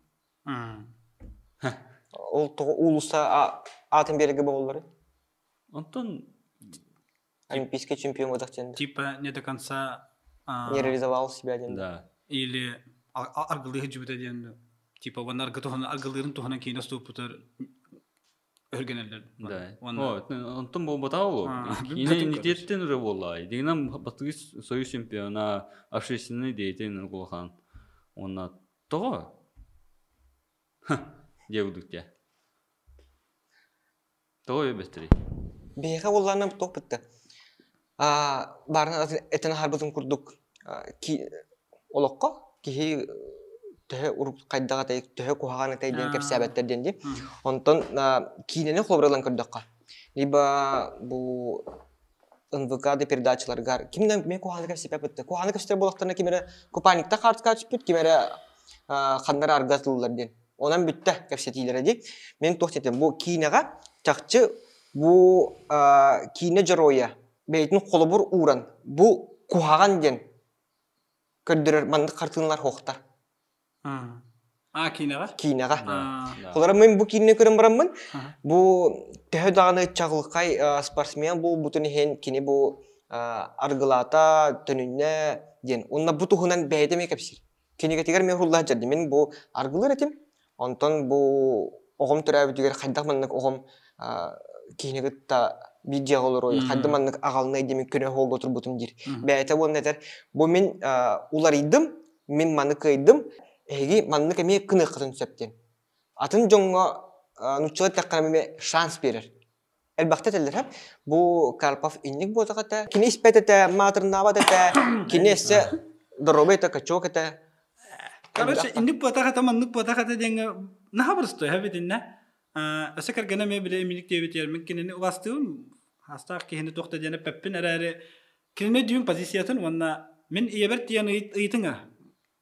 Ол улуса атын береги боллары. Онтон Олимпийский чемпион одактен. Типа не до конца Не реализовал себя один. да. или аргылыгы жибете ден типа ванар гытоны аргылыгын тухана кейна ступутар өргенелер. Да. Ванна Онтон бу батау. Ине нитеттен ре боллай. Дигнам батыгыс союз чемпиона общественный деятель улахан. Онна тоо. Девдукте. Тоо бестри. Беха болларынан топ битти. Барын этен харбытын курдук. Ки олокко ки төһө уруп кайдага тай төһө кухаганы тай ден кепсәбәттер денди. Онтон кинене хлобралан көрдөккө. Либо бу НВК передачаларга кимден мен куханы кепсәбәп битти. Куханы кепсәбәп болактарына кимере купальникта картка чыпыт кимере хандар аргатыллар ден. Онан битти кепсәтиләр ди. Мен тохтетем бу кинега чакчы бу кине жороя бейтин колобур уран. Бу кухаган ден көддөрөр мандык картынлар хохтар. кинега Кинега. Да. Колара мен бу кине көрөм бараммын. Бу төһө даганы чагылкай спортсмен бу бутун хен кине бу аргылата төнүнне ден. Онна бутугунан бейдеме кепсир. Кинеге тигер мен хулла жадым. Мен бу аргылыр этим. Онтон бу огом төрөбү тигер кайдагманнык огом кинеге та видеолор ой кайдагманнык агалны эдеме көрө холго турбутум дир. Бейте бу нетер. Бу мен уларыйдым, мен маныкайдым. Эги маннык эме кыны кытын сөптен. Атын жоңго нуччылы такканаме шанс берер. Элбакта телер бу Карпов инник бозагата, кини испетете матрнавата кинесе дробета качоката. Короче, инник потахата маннык потахата денге нахабырсты хабитинне. Асакар гана ме биле миник дебет ермен кинени убастым. Хастак кихини тохта дене пеппин араре. Кинене дүйүн позициятын ванна мен иебер тияны ыйтыңа.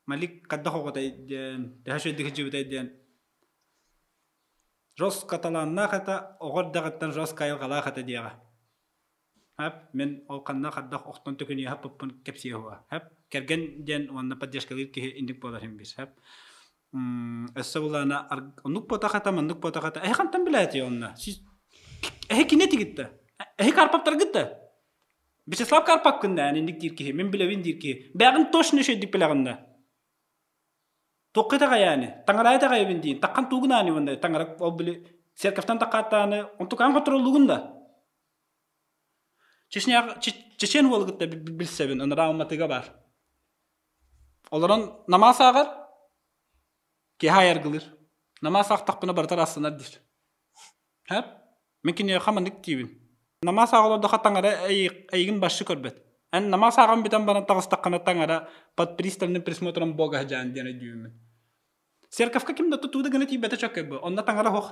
Малик кадда хогота иден, дэшөддүк жибет иден. Рос каталанна хата огордагаттан рос кайылгала хата диага. Хап мен ол канна кадда октон төкүнү хаппын кепсие хуа. Хап керген ден ванна паддешкалыр ки индик боларым бис. Хап эссабулана онук потахата мандук потахата. Кантан билет онна. Сиз кинети гитте. Карпаптар гитте. Бисеслав Карпак кында индик дирки мен билебин дирки. Багын точно шедик билагында. Токкета yani. Tangarayta kaybindin. Takkan tuğunani vanda. Tangarak o bile serkaftan takatani. Ontu kan kontrollugunda. Çeşen volgutta bilsebin. Ona ravmatiga var. Olaran namaz ağar. Ki hayır gılır. Namaz ağtaqpına bartar aslanlar dir. Hep. Mekin ya xamandık dibin. Namaz ağalar da tangara aygın başı körbet. En namaz ağam biten bana tağıstakana tangara pat pristalını prismotran boga jan diyene düğümün. Serkafka kimde tutuğu da gane tibete çakı bu. Onda tangara hoq.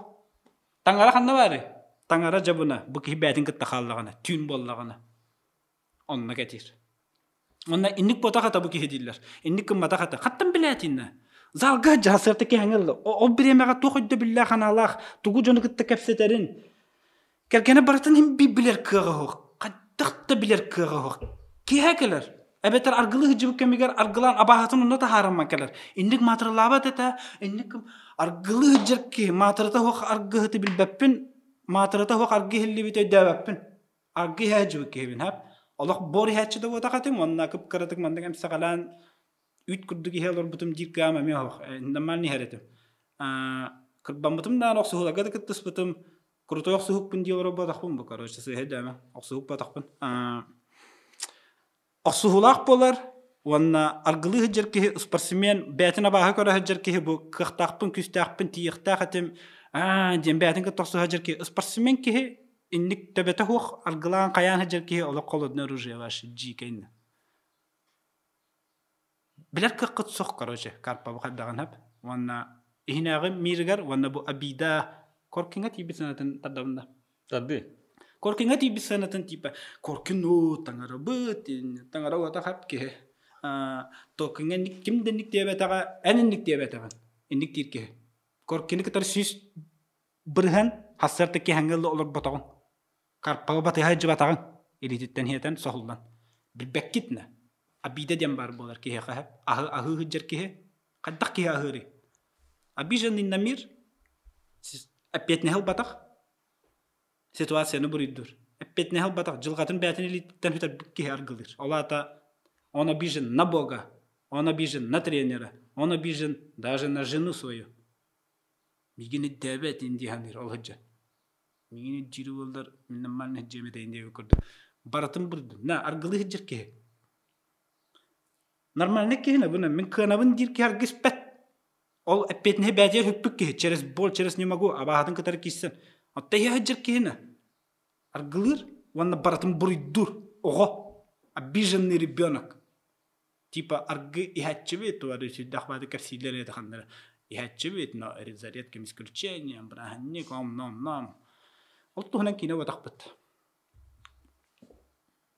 Tangara xanna bari. Tangara jabuna. Bu ki hibetin kıtta xallağına. Tün bollağına. Onna getir. Onna innik bota xata bu ki hediller. İnnik kımmata xata. Xattan biletinne. Zalga jasırtı ki hangıldı. O biremeğe toxuddu billah xanalaq. Tuğu jonu kıtta kepseterin. Kerkene baratın hem bilir kığı hoq. Qaddaqta bilir kığı hoq. Ki hekeler. Ebeter argılı hıcıbık kemiger argılan abahatın onu da haram makeler. İndik matırlabat ete, indik argılı hıcır ki matırata hoq argı hıtı bilbeppin, matırata hoq argı hilli bite deveppin. Argı hıcıbık ki bin hep. Allah bori hıcı da vada katım, onunla kıp karatık mandık hem sakalan üt kurdu ki helor butum dik kama mi hoq. Indamal ni heretim. Kırban butum da noqsu hula gada kıttız butum. Kurutu yoqsu hukpun diyor badaqpun bu karoçta sehedi ama. Oqsu huk badaqpun. Osuhulaq bolar, wanna argılı hıcır ki sportsmen betine baha göre hıcır ki bu kıhtaqpın küstaqpın tiyiqtaqatim dem betin ki toqsu hıcır ki sportsmen ki innik tebete hoq argılan qayan hıcır ki ola qolodna ruje vaş jikeyn. Biler qıqqıt soq karoje karpa bu qaddağın hep wanna ihnağı mirgar wanna bu abida Коркинга тиби санатын тадамда. Тады. Коркинга тиби санатын типа коркину таңарабыт, таңарабыта хапке. Токинга ник кимден ник дебетага, энин ник дебетаган. Инник тирке. Коркини катар сүз бирхан хассартыки хангылды олар батаган. Карпага батый хаджы батаган. Илититтен хиетен сохулдан. Билбеккитне. Абиде дем бар болар кихе хап. Ахы хыджар кихе. Каддак кихе ахыри. Абижан намир. Опять не батах. Ситуация буриддур. Опять не батах. Жылгатын бәтин илититтен хитер кихе аргылыр. Олата он обижен на Бога. Он обижен на тренера. Он обижен даже на жену свою. Мигини дебет индиханир ол хыджа. Мигини жиру болдар миннаман хыджемете индеу көрдү. Баратын бурду. На аргылы хыджар кихе. Нормально кихе буна. Мен кынабын дир ки аргыс пет. Ол эппетне бәдер хүппүк кихе. Через бол, через не могу. Абахатын кытар киссен. Оттайы хыджар кихе. Аргылыр. Ванна баратын буриддур. Ого. Обиженный ребенок. Типа аргы ихатчевет, варыси дахвады карсилер это хандра. Ихатчевет, но резаретками исключением, браханником, нам. Вот тухнан кино вот так бит.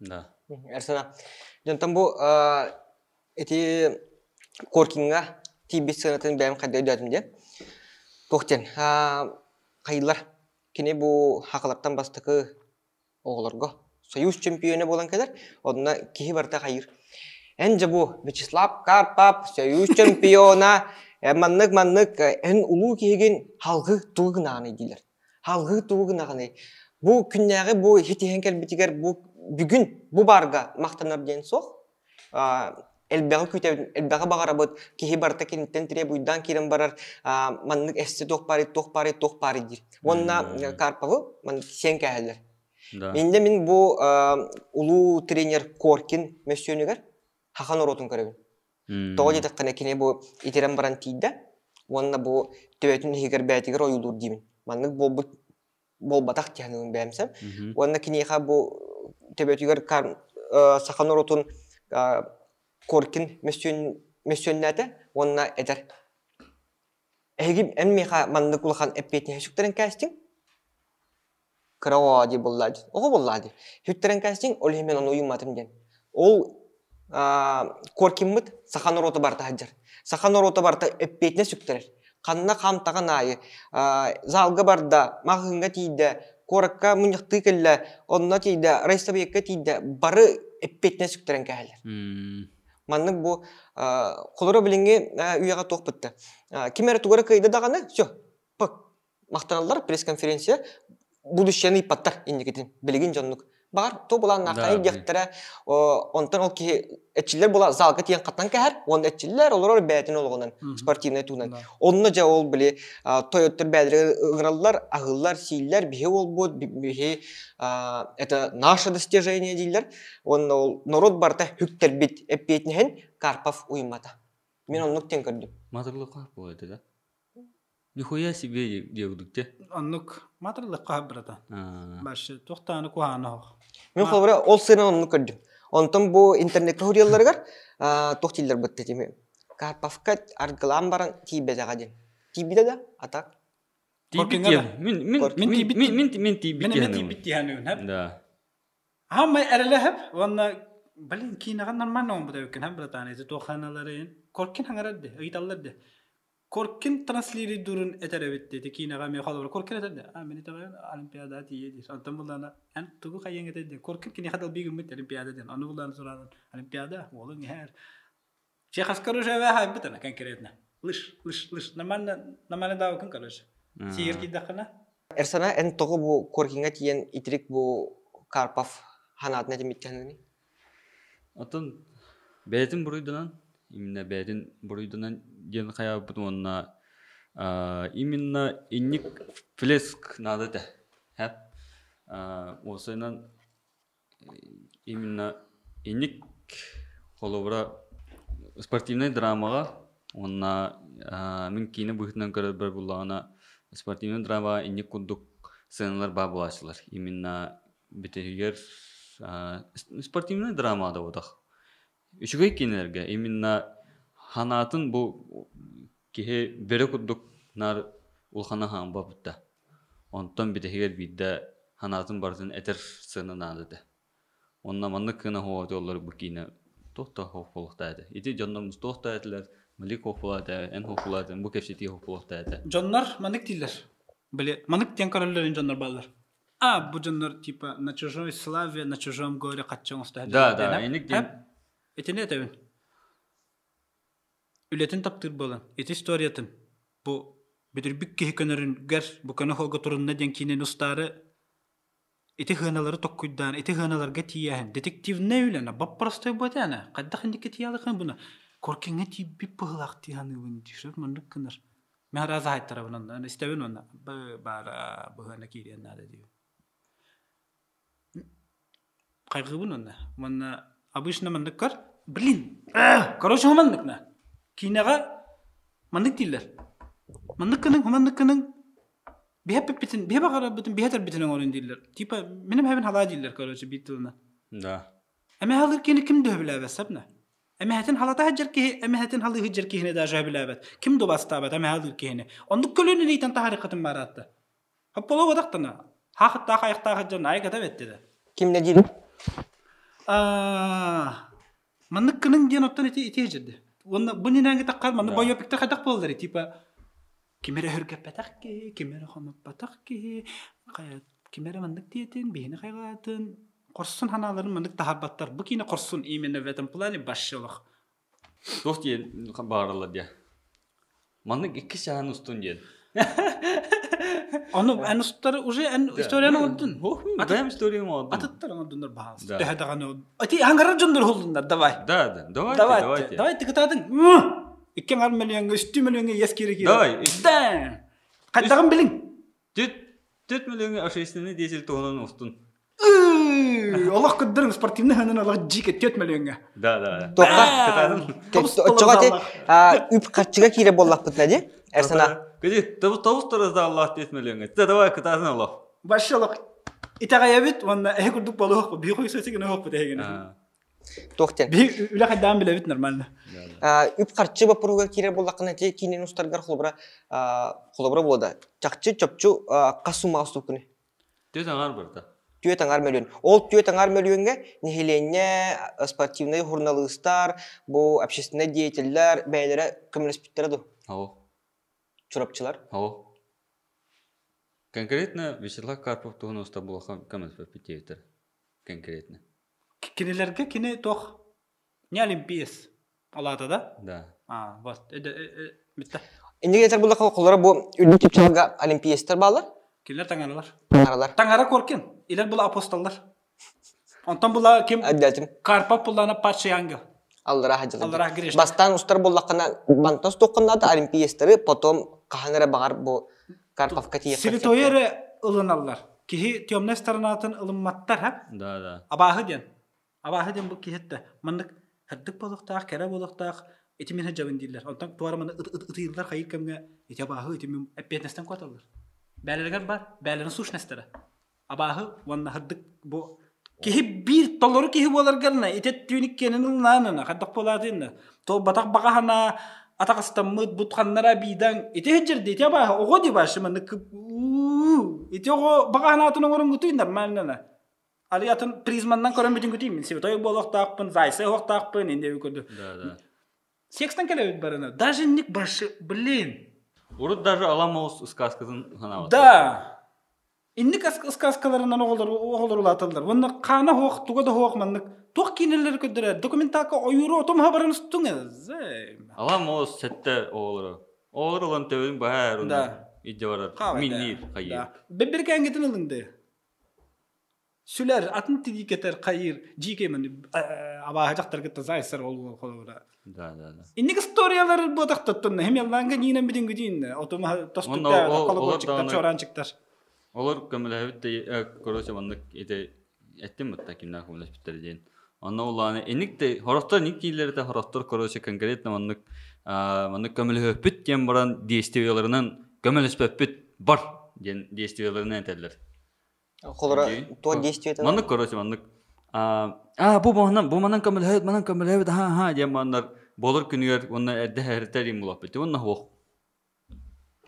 Да. Эрсана. Жантан бу эти коркинга тиби санатын бәйм кадда өдәтимде. Тохтен. Кайылар. Кине бу хакылардан бастыкы оғларга. Союз чемпионы болан кедер. Одна кихи барта кайыр. Энже бу Вячеслав Карпов, союз чемпиона, маннык, эн улуу киген халгы тугунаны дилер. Халгы тугунаны. Бу күннәге бу хитиһен келбитигер бу бүгүн бу барга мактанар ден сох. Элбәгы күтәбен, элбәгы багарабыт, кихи барта кинтен тире буйдан кирен барар, маннык эссе тох пари дир. Онна Карповы ман сен кәһәлләр. Инде мин бу улуу тренер Коркин месьенегер хахан оротун көрөбүн. Тоғы жетіққана кене бұл итерен баран тейді, онына бұл төбетін хегер бәтігер ойылур деймін. Манның бұл батақ тияныгын бәмсем. Онына кенеға бұл төбетігер сахан оротун Коркин месьеннәті, онына әдір. Әгім әнмеға манның құлған әппетіне шүктерін кәстің? Крауа де болады. Оғы болады. Шүктерін кәстің, ол емен оны ұйыматым ден. Ол Коркинмыт сахан ороты барта хаджар. Сахан ороты барта эппетне сүктерер. Қанна қамтаған айы. Залғы барда, мағынға тейді, коракка мұньяқты келі, онына тейді, райстабекке тейді, бары эппетне сүктерен кәлер. Манның бұл қолыры білінге үйеға тоқ бітті. Кемері туғары көйді дағаны, сё, мақтаналар пресс-конференция, будущені ипаттар индекетін, білеген жанлық. Бар, то була нахтайы дектері, онтан ол ки әтчілер була залғы тиен қаттан кәр, оны әтчілер олар бәйтін олғынан, спортивный туынан. Онына жа ол біле, тойоттыр бәдірі ұғыралылар, ағылар, сейлер, біге ол бұд, біге это наше достижение дейлер. Онына ол народ барта хүктер бет әппетінен Карпов ұйымата. Мен оны нүктен көрдім. Матырлыққа болады, да? Нихуя себе деудукте. Аннук матырлыққа брата. Башы тоқтаны куханы. Мен қолбыра ол сырын оны көрдім. Онтан бұл интернетті хұрияларғар тоқтилер бұтты деме. Карповка арғылан баран тейбедеға ден. Тейбеде да, атақ? Тейбеде. Мен тейбеде. Да. Хамай әрілі онна білін кейінаған нормально он бұда өкен братаны. Тоқаналарын Коркин хаңарадды, ұйталарды. Коркин транслири дурун этеребитти текинага ме халбар Коркин этеде мен этеген олимпиада тиеди антан булана ан тугу кайын этеде Коркин кини хадал бигим мет олимпиада ден аны булан суран олимпиада болун хер чехаскару жава хай битана конкретно лыш намана дау кын короче сиер ки дакана Эрсана эн тогу бу Коркинга тиен итрик бу Карпов ханатна демиттенни атын бетин буруйдунан именно бетин буруйдунан ген қая бұтымына именно инник флеск надо да. Осынан именно инник қолыбыра спортивный драмаға онна мен кейіні бұғытынан көрі бір бұлағына спортивный драмаға инник күндік сценалар ба бұлашылар. Именно бітергер спортивный драмада одақ. Үшігі кейінерге именно ханатын бұл кеге бері күдік нар ұлғана хан бабытта. Ondan bir de bir hanatın barzın eter sığının adıdı. Onunla manlık kına hoğdu olur bu kine tohta hoğpuluqtaydı. İti canlarımız tohtaydılar. Malik hoğpuladı, en hoğpuladı, bu kefseti hoğpuluqtaydı. Jonlar manık değiller. Böyle manık diyen kararların jonlar bağlar. Bu jonlar tipa на чужой славе, на чужом горе kaçacağım usta. Da, enik değil. Eti ne tevin? Ületin taptır bolan. Eti istoriyatın. Bu bir büyük kihikönörün ger bu kanı holga turunna diyen kinin ustarı eti hınaları tokkuydan, eti hınalarga tiyahen. Detektiv ne ülene? Bapparastay bu etene. Kaddak indiki tiyalıkın buna. Korkenge ti bir pıhlak tiyanı vın dişir manlık kınar. Mehraza hayt tarafından da istevin ona. Bara bu hına kiriyen nade diyor. Kaygı bunu ona. Bana abışına manlık kar. Bilin. Karoşu manlık na. Kinaga manlık değiller. Manlık kının bir hep bitin, bir bakara bitin, bir heter bitinen orun değiller. Tipa benim hepin halay değiller karoşu bitilna. Da. Ama halır kini kim dövbüle sabna. Ama hetin halata hacır ki, ama hetin halı hacır ki hine daha bilavet. Kim do bastabat ama halır ki hine. Onduk kölünü neyten taharikatın barattı. Hapolo vadaktana. Haqt ta ayaqta hacır nay kata vetti de. Kim ne diyor? Manlık kının diyen ottan iti hacırdı. Bu ninangi takkar manı biyopikte kadak bolları tipa. Kimere hürgep batak ki, kimere homak batak ki, kimere manlık diyetin, bihine kaygatın. Korsun hanaların manlık taharbattar. Bu kine korsun imene veten plani başşılık. Dost diye bağırırlar diye. Manlık iki şahan ustun diye. Onu en ustaları uji en istoryanı oldun. Benim istoriyam oldu. Atıttar onunlar bahas. Tehedağını oldun. Ati hangarar cundur oldunlar davay. Davay tıkıtadın. İkken ar milyonga, 3 milyonga yeskiri kiri. Davay. Kaddağın bilin. 4 milyonga aşağısını diyesil toğunun ustun. Allah kıddırın sportivni hanın Allah ciket 4 milyonga. Da. Toka. Çokati üp kaçıga kire bollak bitmedi. Ersana. Gidi tavus tarazda Allah 4 milyonga. Davay kıtasın Allah. Başlalık. İtagaya bit, vanda ehe kurduk balı hoq. Bir koy söylesek ne hoq bitehegene. Tokten. Bir üle kaddan bile bit normalde. Üp karçı bapuruga kire bollakına te kinin ustargar xolobra boda. Çakçı çöpçü kasuma ustukuni. Diyorsan var burada. Tüye tangar milyon. Ol tüye tangar milyonga nihilenye sportivne jurnalistlar, bu общественные деятельler, beylere komünist bitleri du. Havo. Çorapçılar. Havo. Конкретно Вячеслав Карпов туğun usta bulaqam komünist bittiğidir. Конкретно. Kinilerge kini toq. Ne olimpiyas? Alada da? Da. Bas. Bitti. İnce yeter bullaka okullara bu ünlü tipçilerga olimpiyastlar bağlar. Kimler tangaralar? Aralar. Tangara korkin. İler bula apostollar. Ondan bula kim? Addetim. Karpa bulana paçyanga. Allah'a hacılar. Allah'a giriş. Bastan ustar bullakana bantas toqunna da olimpiyastları potom kahanara bağır bu Karpavka tiye. Svitoyere ılınallar. Kihi tiyomnes taranatın ılınmattar hep. Da. Abahı diyen bu kihette. Manlık hırdık balıqtaq, kere balıqtaq. Eti min hacavın değiller. Ondan tuara manı ıtıyırlar hayır kemge. Eti abahı eti min epiyetnesten kotallar. Bəylərlər var, bəylərin suç nəstərə. Abahı, vanna hırdık bu. Kihi bir tolları kihi bolar gelna. Eti tüynik keninin lanına, kaddak poladığında. To batak bakahana, atak astamıd, butkanlara bidan. Eti hıcırdı, eti abahı, oğu di başı manı kıp. Eti oğu bakahana atının orun gütüyündar malına. Aliyatın prizmandan koran bütün gütüyüm. Sevitoy bolaq taqpın, zayse hoq taqpın, indi ökürdü. Da. Sekstan kelebet barına. Даже ник başı, bilin. Urut даже Alamos сказкасын хана. Da. İndik сказкаларынан оғылдар улатылдар. Ванна қана хоқ, туға да хоқ маннык. Тоқ кинелер көддірер. Документака ойыру отом хабарын үстіңе. Alamos sette oğulları. Oğulları olan tövün bahar. Da. İdde varar. Minnir kayır. Bir kengetin ılındı. Süler atın tidi keter kayır. Jike mani. Abahacaktar gitta zaysar olu kolura. Da. İndik istoriyalar bu taktattın. Hem yalanga ninen bidin güdin. Otoma tostukta kalıbı çıktar, çoran çıktar. Olur kömülehevit de korosya manlık ettim mutta kimden kömüleş bitter diyen. Anna ullağını enik de horostar nik diğilleri de horostar korosya konkretne manlık kömülehevit diyen baran diyestiviyalarının kömülespepit bar diyen diyestiviyalarını enteller. Xolora to действие это. Manlık korosya manlık. Bu manan kömülehevit ha diyen manlar bolur günüger onlar erde heriterim bulap bitti. Onlar hoq.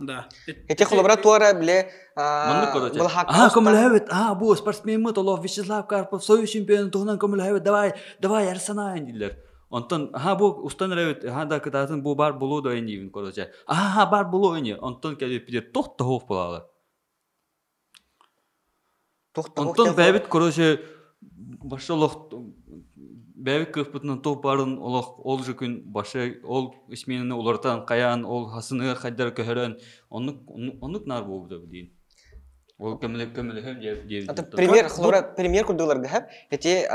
Да. Эти лаборатория биле Маннык короче. был Комлевит. Бу спортсмен мы толов Вячеслав Карпов союз чемпионы тугунан комлевит. Давай Арсенал дилер. Онтон бу устан ревит да кытатын бу бар булу да эндивин короче. Бар булу эни. Онтон келип бир тохта хоп булалар. Онтон бәбит короче башылык бәбит кырпытын топ барын ол жүкүн башы ол исменini улартан каян ол хасыны хаддар көһөрөн онук нар болду дейин. Ол көмөлөк деп. Это пример курдулар гап. Эти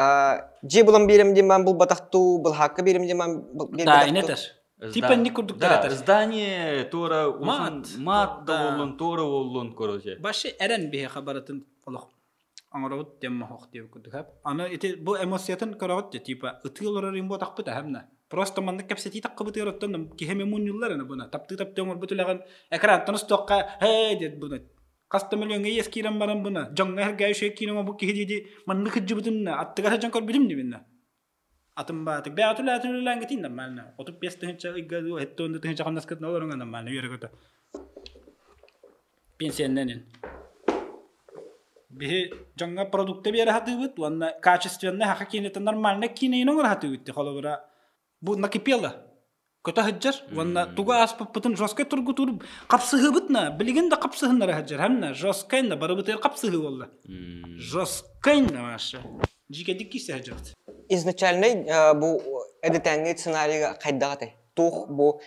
же булам беремден мен бул батактуу бул хакка беремден мен Да, инетер. Типа не курдуктар этер. Здание тора мат да болун тора болун короче. Башы эрен бе хабаратын олох. Аңырауыт демма хоқ деп күдігіп. Аны еті бұл эмоциятын көрауыт де, типа, ұтығылырыр имбо тақпыта әмна. Просто манны кәпсеті таққы бұты ераттан, кехеме мұн юллар әні бұна. Тапты оңыр бұтылаған экран тұққа, хей дед бұна. Қасты миллионға ескерен баран бұна. Жаңға әргәй шек кейініңа бұл кехе дейді, манны күджі бұтынна, аттыға жан көр білім демінна. Атын батық, бә атылы ләңгетейін мәліна. Отып бес тұхынша ұйғаду, әтті онды тұхынша қамнаскытын оларыңа мәліна, үйері көті. Пенсияннен. Бе жаңа продукты бері хатыбыт, ванна качественный хака кинеті нормально кинейнің хатыбытты қолыбыра. Бұл накипелі. Көті хаджар, ванна туға аспып бұтын жоскай тұрғы тұрып, қапсығы бұтна, білігін да қапсығынлары хаджар, әмна жоскайна бары бұтыр қапсығы болды. Жоскайна машы. Жикедік кейсі хаджард. Изначально бұл әдетәңгі сценарийға қайдағатай. Туқ бұл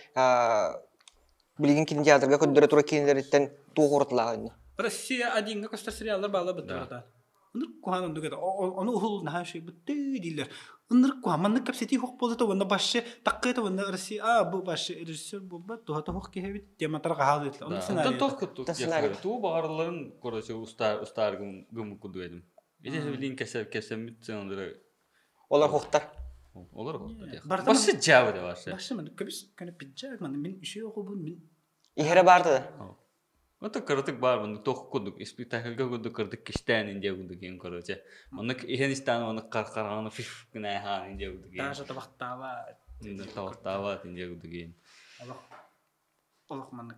білігін кинотеатрға көддірі тұра кинелеріттен туқ ұрытылағын. Россия одинга костар сериалдар бала быттырда. Ыныр кухан онду кета. Оны ухул наха şey бытты дилер. Ыныр кухан манны капсети хок болду то ванда башы таккыта ванда Россия бу башы режиссер болба то хок кехебит тематар кахалыт. Онда сценарий. Ту багарларын короче устар гым куду edим. Эде билин кесемит сценарий. Олар хоқтар. Олар хоқтар. Башы жабы да башы. Башы мен көбіс кәне пиджак мен işe okubun мен. Ихере барды да. Это кырдык бар, мында тох кудук, спектакльга кудук кырдык киштен инде кудук ген короче. Мында ихенистан мында каркараны фиф гына хан инде кудук ген. Даже табактава. Инде табактава инде кудук ген. Олох мында.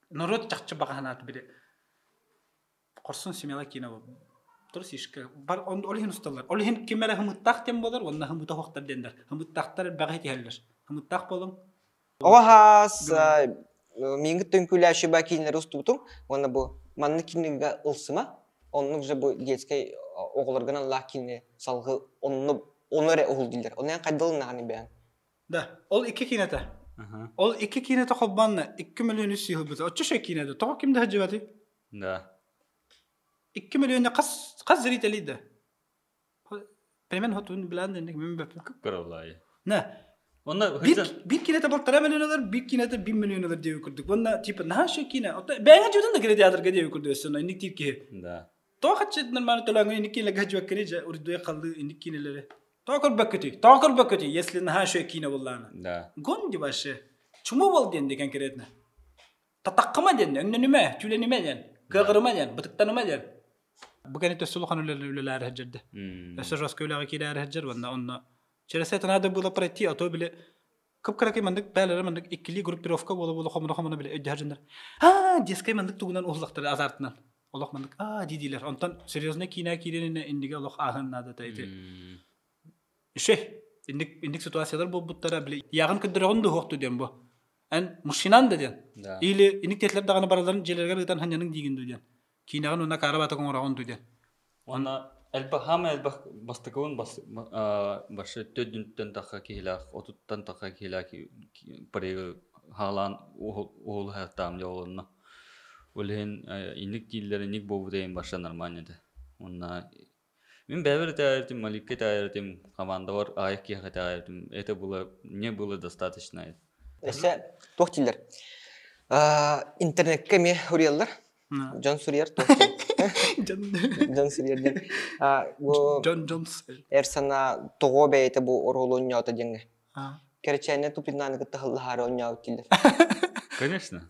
Народ чакчы баганат бире. Корсун семьяла кино. Дұрыс ишке. Бар олихин усталар. Олихин кемере хымыттак тем болар, онда хымыттак вактар дендер. Хымыттактар багайт хәлләр. Хымыттак болың. Оғас менгі төнкүләші ба кейінлер ұстутың, оны бұл манны кейінлігі ұлсыма, оның же бұл детскай оғыларғынан лақ кейінлі салғы оны рә оғыл дейдер. Оның қайдылын нағаны бән? Да, ол 2 кинеті. Ол 2 кинеті қолбанны 2 миллион үсі ғылбыты. Отчы шай кинеті. Тоғы кімді ғаджы бәті? Да. 2 миллионы қас зрителейді. Премен хотуын біләнді, мен бәпі. Күп қаралайы. На. Bir kinete baktara milyonlar, bir kinete 1 milyonlar diye kurduk. Bunda tipe naha şey kine. Ben judan da kredi diye kurdu aslında indik tip ki. Da. To kaçet normal tolango indik kine gacı bakınca urduya kaldı indik kineleri. Takır bakıtı. Yesli naha şey kine vallahi. Da. Gondi başı. Çumu bol diye kan kredine. Tatakma diye, önüme, tülenime diye, gırgırıma diye, bıtıktanıma diye. Bu kanete suluhan öyle hacırdı. Mesela rasköyler kiler hacır bunda onunla. Çeresetten hadi bula prati ato bile kıpkıraki mandık beyler mandık ikili grup pirovka bola xamına bile ödehajınlar. Ha diskay mandık tuğunan uzlaktır azartından. Allah mandık didiler. Ondan seriozna kirenine indige Allah ahın nada taydı. İndik situasiyalar bu buttara bile yağın kıdırağın da hoqtu diyen bu. En muşinan da diyen. İli indik tetler dağına baraların celerger gıdan hanyanın digin diyen. Kinağın ona karabata kongrağın diyen. Ona elbah bastıkın başı tödüntün takha kihilak, otuttan takha kihilak parayı halan oğul hayattam yoluna. Olehin indik diller indik boğdayım başa normalde. Ona ben bever tayardım, Malikke tayardım, komanda var, ayak kiyaka tayardım. Это было не было достаточно. Ese tohtiller. İnternette mi huriyalar? John Suriyer John Suriyer bu Ersana togo beyte bu orolun yauta jenge. Kerçene tupinnan gıtta hıllar on yautiller. Конечно.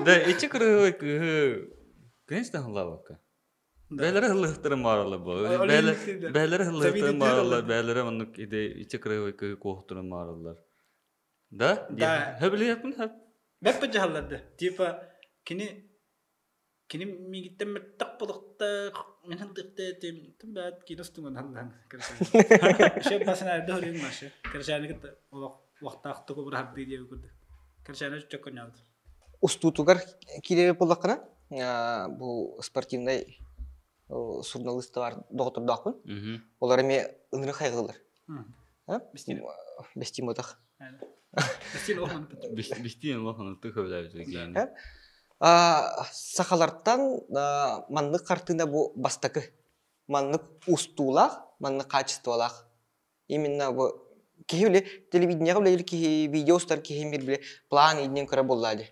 Да, эти крылы, конечно, хлавка. Бәләре хылыктырым баралар бу. Бәләре хылыктырым баралар, бәләре моны иде эти крылы кохтырым баралар. Да? Да. Хәбле япын хәп. Бәп бәҗәлләрдә. Типа кини мигиттен меттак булыкта менен дикте тем бәт киностун андан. Ше басына дөрүн машы. Кыржаны гыт вактакты күбер хабби дип күрдү. Кыржаны чөккөн яды. Устутугар кире булакына. Бу спортивный журналистлар доктор дакын. Олар эме ынры кайгылар. Бестимотах. Бестин охман. Бистин лоханы тыхылай деген. Сахалардан манны картына бу бастакы. Манны устулах, манны качестволах. Именно бу кихиле телевидениега биле ки видеостар кихимир биле план иден кыра боллады.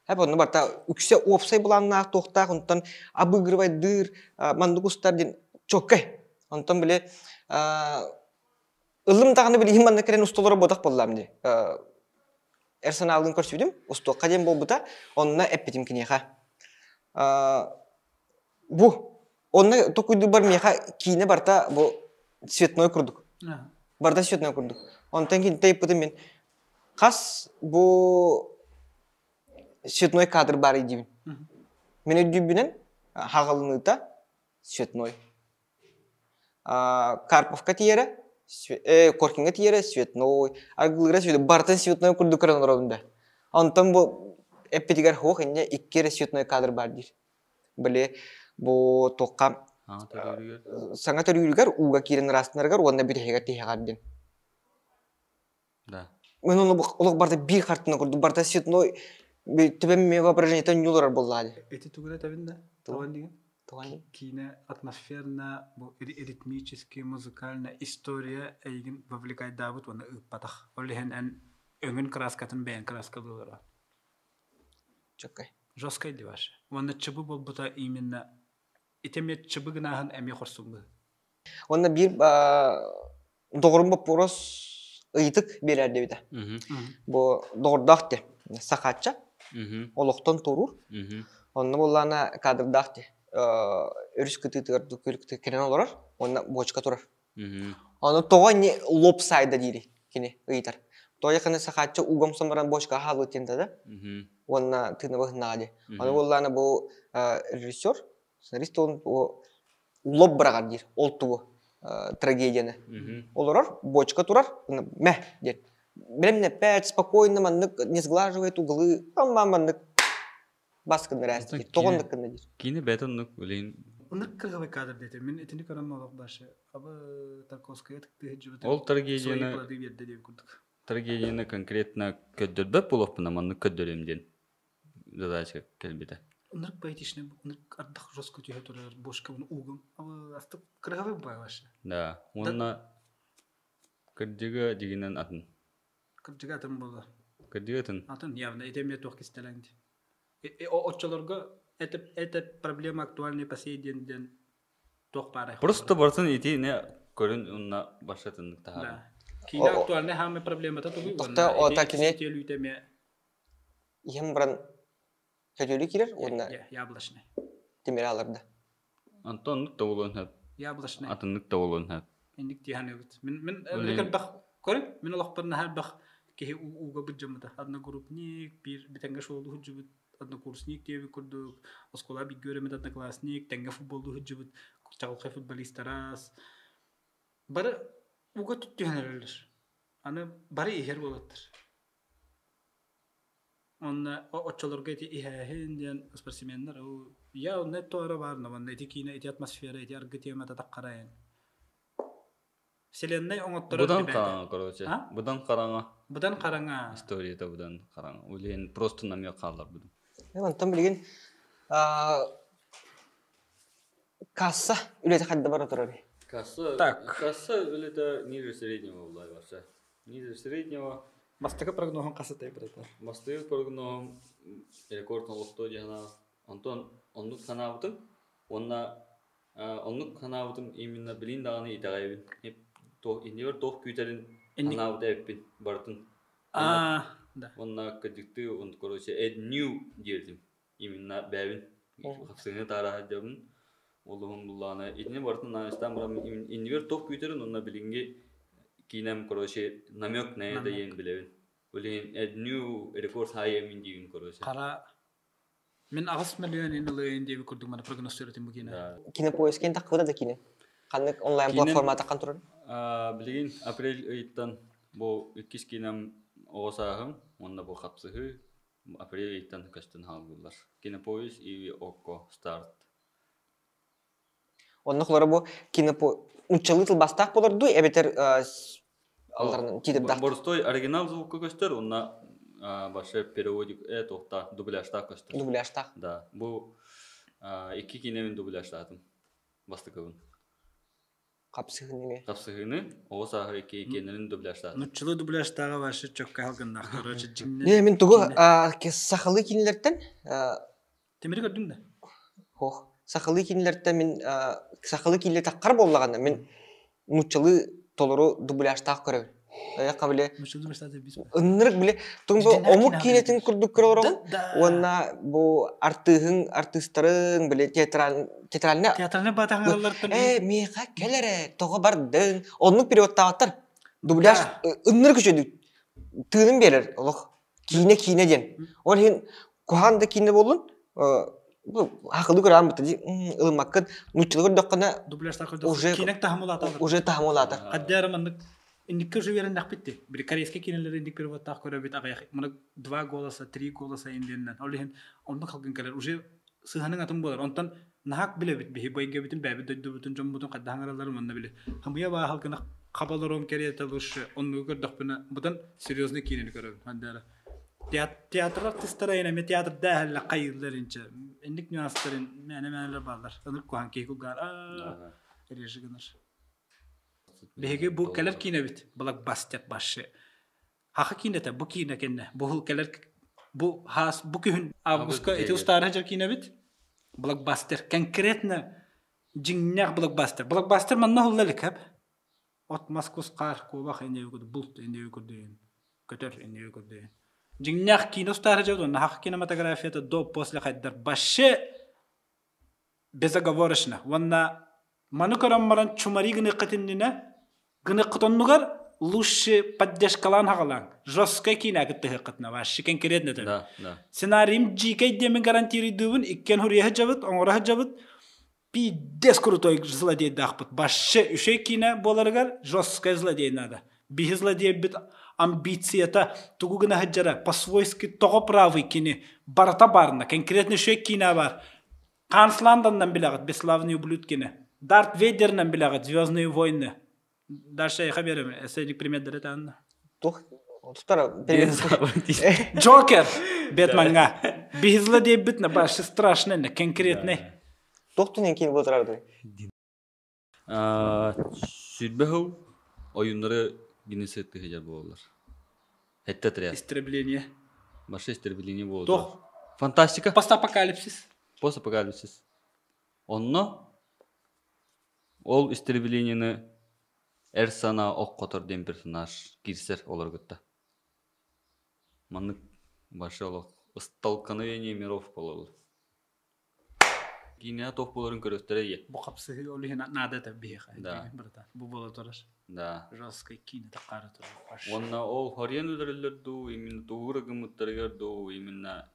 Оны барта үксе опсай буланна тоқтақ, онтан обыгрывай дыр, манны кустарден чоккай. Онтан биле ылым тағаны биле манны керен устолары бодақ боллам де. Арсеналдың көрсөйдім, устоққа ден болбыта, онына әппетім кенеға. Бу, онына токуйды бар меха кейіне барта бу цветной күрдік. Барда цветной күрдік. Онтан кейін тайпыды мен. Қас бу цветной кадр бар идеймін. Мен өйдейбінен хағалыныта цветной. Карповка тиері, Коркинга тиері цветной. Аргылыра цветной. Бартын цветной күрді көрін ұрабында. Онтан бұл әппетігер хоқ, әне иккері цветной кадр бар дейір. Біле, бұл тоққа саңа төрігер, уға керін растынарғар, онына бір хеға тейхағар ден. Мен оны олық барда бір қартына күрді. Барда цветной Тебе воображение это не лорар боллады. Эти тугура табинда? Туган деген? Туган. Кино атмосферно, ритмически, музыкально история эйген вовлекает Давид вона ипатах. Оллихен эн өңін краскатын бәйін краска болура. Чокай. Жосткай диваш. Вона чыбы болбута именно итемет чыбы гынахан эми хорсумбы. Онда bir doğrum bu poros ıytık berer devide. Bu doğurdaq de. Sakatça. Oloqtan torur. Onda bollana kadrdaq de. Örüs kıtıtır dükülükte kenen olarar. Onda boçka turar. Onda toğa ne lopsayda deyri. Kine ıytar. Toğa yakını sakatça ugam samaran boçka halı tenda da. Onda tığına bakına de. Onda bollana bu rejissör. Senarist on lop bırakar deyir. Oltu bu tragediyаны. Olarar boçka turar. Meh der. Временно опять спокойно маннык не сглаживает углы, маннык басканы рәсті. Тоғындық кінді дейір. Кейіне бәтіннік өлейін. Онық қырғавай кадр дейті. Мен етінді көрін олық башы. Абы Тарковская тікті жүбіті. Ол трагедияны конкретно көддірбіп болуқпына маннык көддіремден. Задача кәлбеті. Онық бәйтішіне, онық ардық жос көтеге тұрар, бошқа оны уғым. Абы астық қырғавай бай башы. Да, онына кірдігі дегенен атын. Кырдыга атын болды. Кырдыга атын? Атын, явно, этемет тоқ кестелеңді. Отчаларға это проблема актуальный по сей день тоқ барай. Просто барсын еті не көрін онына башатынлық тағары. Да. Кейіне актуальный хамы проблемата тұғы. Тоқта ота кене ем бұрын көтелі керер, онына яблочный. Темер алырды. Антонлық та олуын хәп. Яблочный. Атынлық та олуын хәп. Ендік тихан өгіт. Мен өлікер бақ көрін, мен олақ біріні әр бақ кеге уға бұджамыда. Адына группник, бітенге шолды хүджібіт, адына курсник деуі күрдік, оскола бі көремет адына классник, тәнге футболды хүджібіт, чағылқай футболистарас. Бары уға түттіген әрілер. Аны бары ехер болаттыр. Онна отчаларға еті ихәхен ден спортсменлер, я онна туара барына, онна еті кейіне, еті атмосфера, еті арғы темата таққарайын. Вселенной оңоттыры Бұдан қараңа, короче. Бұдан қараңа. Историяда бұдан қараңа. Олейін просто намек қалар бұдан. Онтан білген касса үлеті қадда бар отырар. Касса үлеті ниже среднего бұлай барша. Ниже среднего. Мастығы прогнозын қасытай бірді. Мастығы прогнозын рекорд олықты жағына. Антон, ондық қанабытым. Ондық қанабытым именно білін дағаны итағайбын. Иневер тоқ күйтелін қанабыты әппен бартын. Да. Онна кәдікті, короче, add new дердім. Именно бәбін. Қапсығыны тара жабын. Олығын бұллағына. Итіне бартын нағыстан бұрам. Иневер тоқ күйтелін, онна білінге кейінем, короче, намек нәйді ең білебін. Ulen a new record high min diin korose. Qara min agas milyon inilin diye bir kurduk mana prognostöretin bu kine. Кинопоиск таққыда да кине. Қанық онлайн Кинен- платформа таққан тұрын. Билигин апрель ыйттан бу 2 кинем оосаагым, онна бу хапсыгы апрель ыйттан кастын халгылар. Кинопоис и Окко старт. Онны құлары бұл ұнчалы тыл бастақ болырды, әбетер алдарынан тидірдақ. Борстой оригинал звука көстер, онна башы переводик тоқта дубляжта көстер. Дубляштақ. Да, бу 2 кинемен дубляжтатым. Бастыкыбын. Қапсығын неме. Хапсыгыны оосаагы 2 киненин дубляжтатым. Нуччулы дубляштағы башы чөкке халгындақ. Короче, жинне. Не, мен тұғы сақылы кинелерден, Темiri gördün de. сақылы кинелерден мен сақылы кинелер таққар болағанда мен ұнчалы толыру дубляштақ көрі. Қабіле Nуччулы дубляштағы біз. ыннырық біле, тұңғы Жиденер омық кино кинетін күрдік көрі орағын. Да. Онна бұл артыстарын біле театраліне Театральne batağınlardan. меға келері, тоғы бардың. Онлық периодтағаттар. Дубляж ынныр күшеді. Тыным берер, олық. Кейіне ден. Ол хен куханда кейіне болын, ақылы көрі бұты. Үлмаққын, нұчылы көрдіққына Dubляштағы Уже- көрдük. Kinek tahmul atar. уже тағымыл атыр. Qaddara mandık. İndik уже верен bitti. Bir koreyske kineleri indik bir vattaq көрө бит ағаяқ. Мұны 2 голоса, 3 голоса инденнен. Ол хен онда қалгын келер. Уже сыханың атын болар. Онтан нахак биле бит. Бихи бойга битин бәбі дөйді бүтін жон бүтін қаддағанаралары мұнда биле. Хамыя ба халқына қабаларым кере талыш. Онны көрдік бұны. Бұдан серьезный кинені көрі. Qaddara. Teatr artistlara yine mi teatr dahil qayırlarınca. İndik nüansların məneler bağlar. Anır kuhan keyku gar. Reji gınır. Lehege bu keler kine bit. Balak bastet başı. Haqa kinete bu kine kenne. Bu keler bu has bu kühün avguska eti ustara hajar kine bit. Balak baster konkretne jinnak balak baster. Balak baster man nahullalik hep. Ot maskus qar ko bak inde yukud bult inde yukud deyin. Köter inde yukud deyin. Jinnak kine ustara hajar na haqa kinematografiyata do posle qaddar başı безоговорочно. Ванна ману караммаран чумари гыныкытыннина гыныкытоннугар лучше поддержкалан хагалан. Жестко кина гыттыгытна ваши конкретно да. Да. Сценарийм жикей демен гарантиридүүн иккен хурия жабыт, оңора жабыт. Пидес крутой злодей дахпыт. Башчы үшей кина боларгар жестко злодей надо. Би злодей бит амбицията тугу гына хаджара по-свойски того правый кине барта барна конкретно үшей кина бар. Кансландандан билагат бесславные ублюдкины. Дарт Вейдернан билагат Звездные войны. Дальше я хаберем, эсэдик примет дарет Анна. Тұқ, тұқтара, Джокер, Бэтменга. Бизлодей битна баши страшный, конкретный. Тұқтың кейін бұлтырарды. Сүрбәһү oyunları yine setти хәҗәр булалар. Хәтта тря. Истребление. Башы истребление булды. Тох. Фантастика. Постапокалипсис. Постапокалипсис. Онно ол истреблениені Эрсана Оккотор ден персонаж кирсер олар гытта. Маны башы олар столкновение миров болалар. Кине топ боларын көрөстөрө е. Бу капсы олы хена надата бихе. Да. Бу бола тураш. Да. Жесткий кине та кара тур. Онна ол хорьян өдөрөлөрдү, именно тугура гымыттаргырды, именно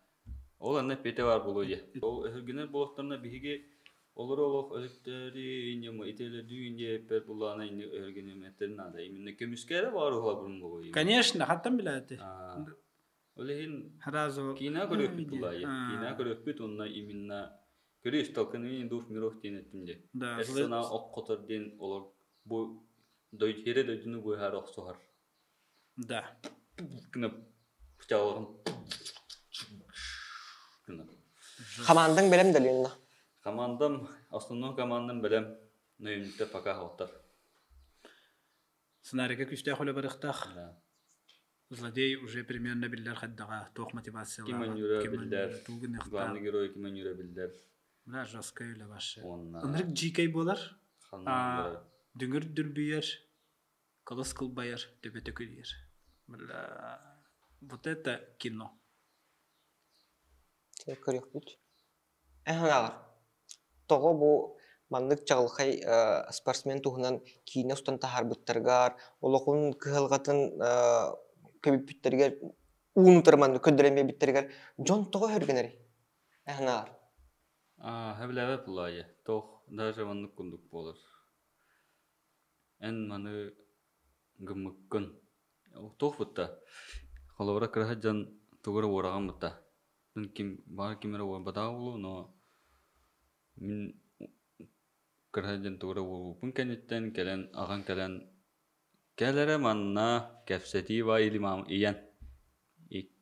ол аны пете бар болу е. Ол генер болоктарына биге олор өзүктөрү инем ителердүү инде пер булана инде өргөнөмөтөр нада. Именно көмүскере бар ола бурун болу. Конечно, хаттан билати. Олехин Харазо. кина көрөпүт булай. Кина көрөпүт онна именно көрөш толкновение дух миров денетинде. Да. Эрсана Оккотор ден олор бу дойчере дойдуну бу хар оксохар. Да. Кына пчалгын. Командың білем дәлейінна. Командам, основной командам білем, нөйімді пока хоттар. Сценарийге күшті қолы барықтақ. Да. Злодей уже примерно биллер хаддаға тоқ мотивациялар. Киман юра билдер, главный герой Киман юра билдер. Бля, жестко үйлі башы. Онна. Ынырық жикей болар. Ханна. Дүңір дүрбейер. Кылыс кылбайыр. Төбеті көрейер. Бля, вот это кино. Көрек бүт. Әхіналар. Тоғы бұл мандық жағылқай спортсмен туғынан кейіне ұстан тахар бұттарғар, олықын кығылғатын köbüpütlerger unuturmandı ködüreme bitlerger John togo hörgeneri. Ehnar. Heblewe pulaye. Toh даже manlık kunduk bolur. En manı gımıkkın. Toh butta. Kolora kırhacan tugura uğrağın butta. Kim var kimere var bada ulu no. Min kırhacan tugura uğrağın kenitten gelen ağan gelen kelere manna kefseti var ilimam iyen.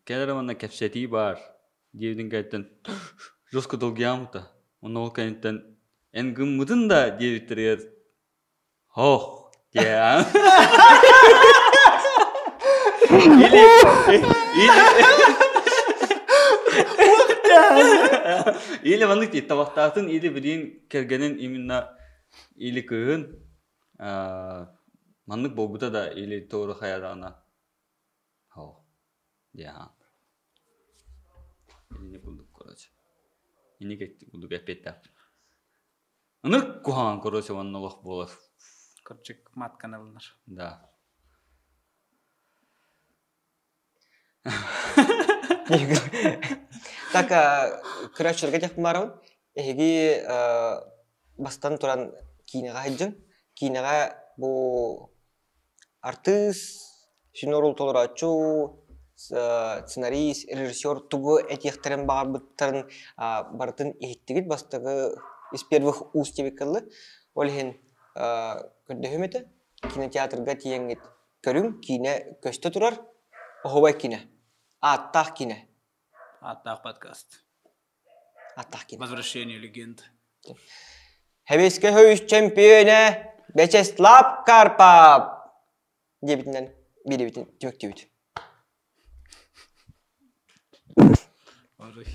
Kelere manna kefseti var. Diyevdin kentten Josko dolgiyamıta. Onu ol kentten en gımmıdın da diye bitiriyor. Hoh ya. İli İli manlık değil. Tabaktatın ili bilin kergenin iminna ili kığın. Manlık bobuda da ili doğru hayalana. Hoh ya. İlini bulduk koracı. İni geçtik bulduk epette. Anır kuhan koracı vanna lok bolar. Kırçık mat kanalınır. Da. Так, кырачырга жакмарабын. Эги бастан туран кинега хайжын. Кинега бу артист, шинорул толорачу, сценарист, режиссер тугу этихтерен багарбыттарын бартын ихиттигит бастагы из первых уст тебеккаллы. Олхин көрдөһүмете кинотеатрга тиеңит көрүң кине көстө турар. Охобай кине. Аттах кине. Аттақ подкаст. Аттах кине. Возвращение легенд. Хевеске хöyüş чемпионы Вячеслав Карпов. Дебитинен биребитин түмөктүбүт. Ой.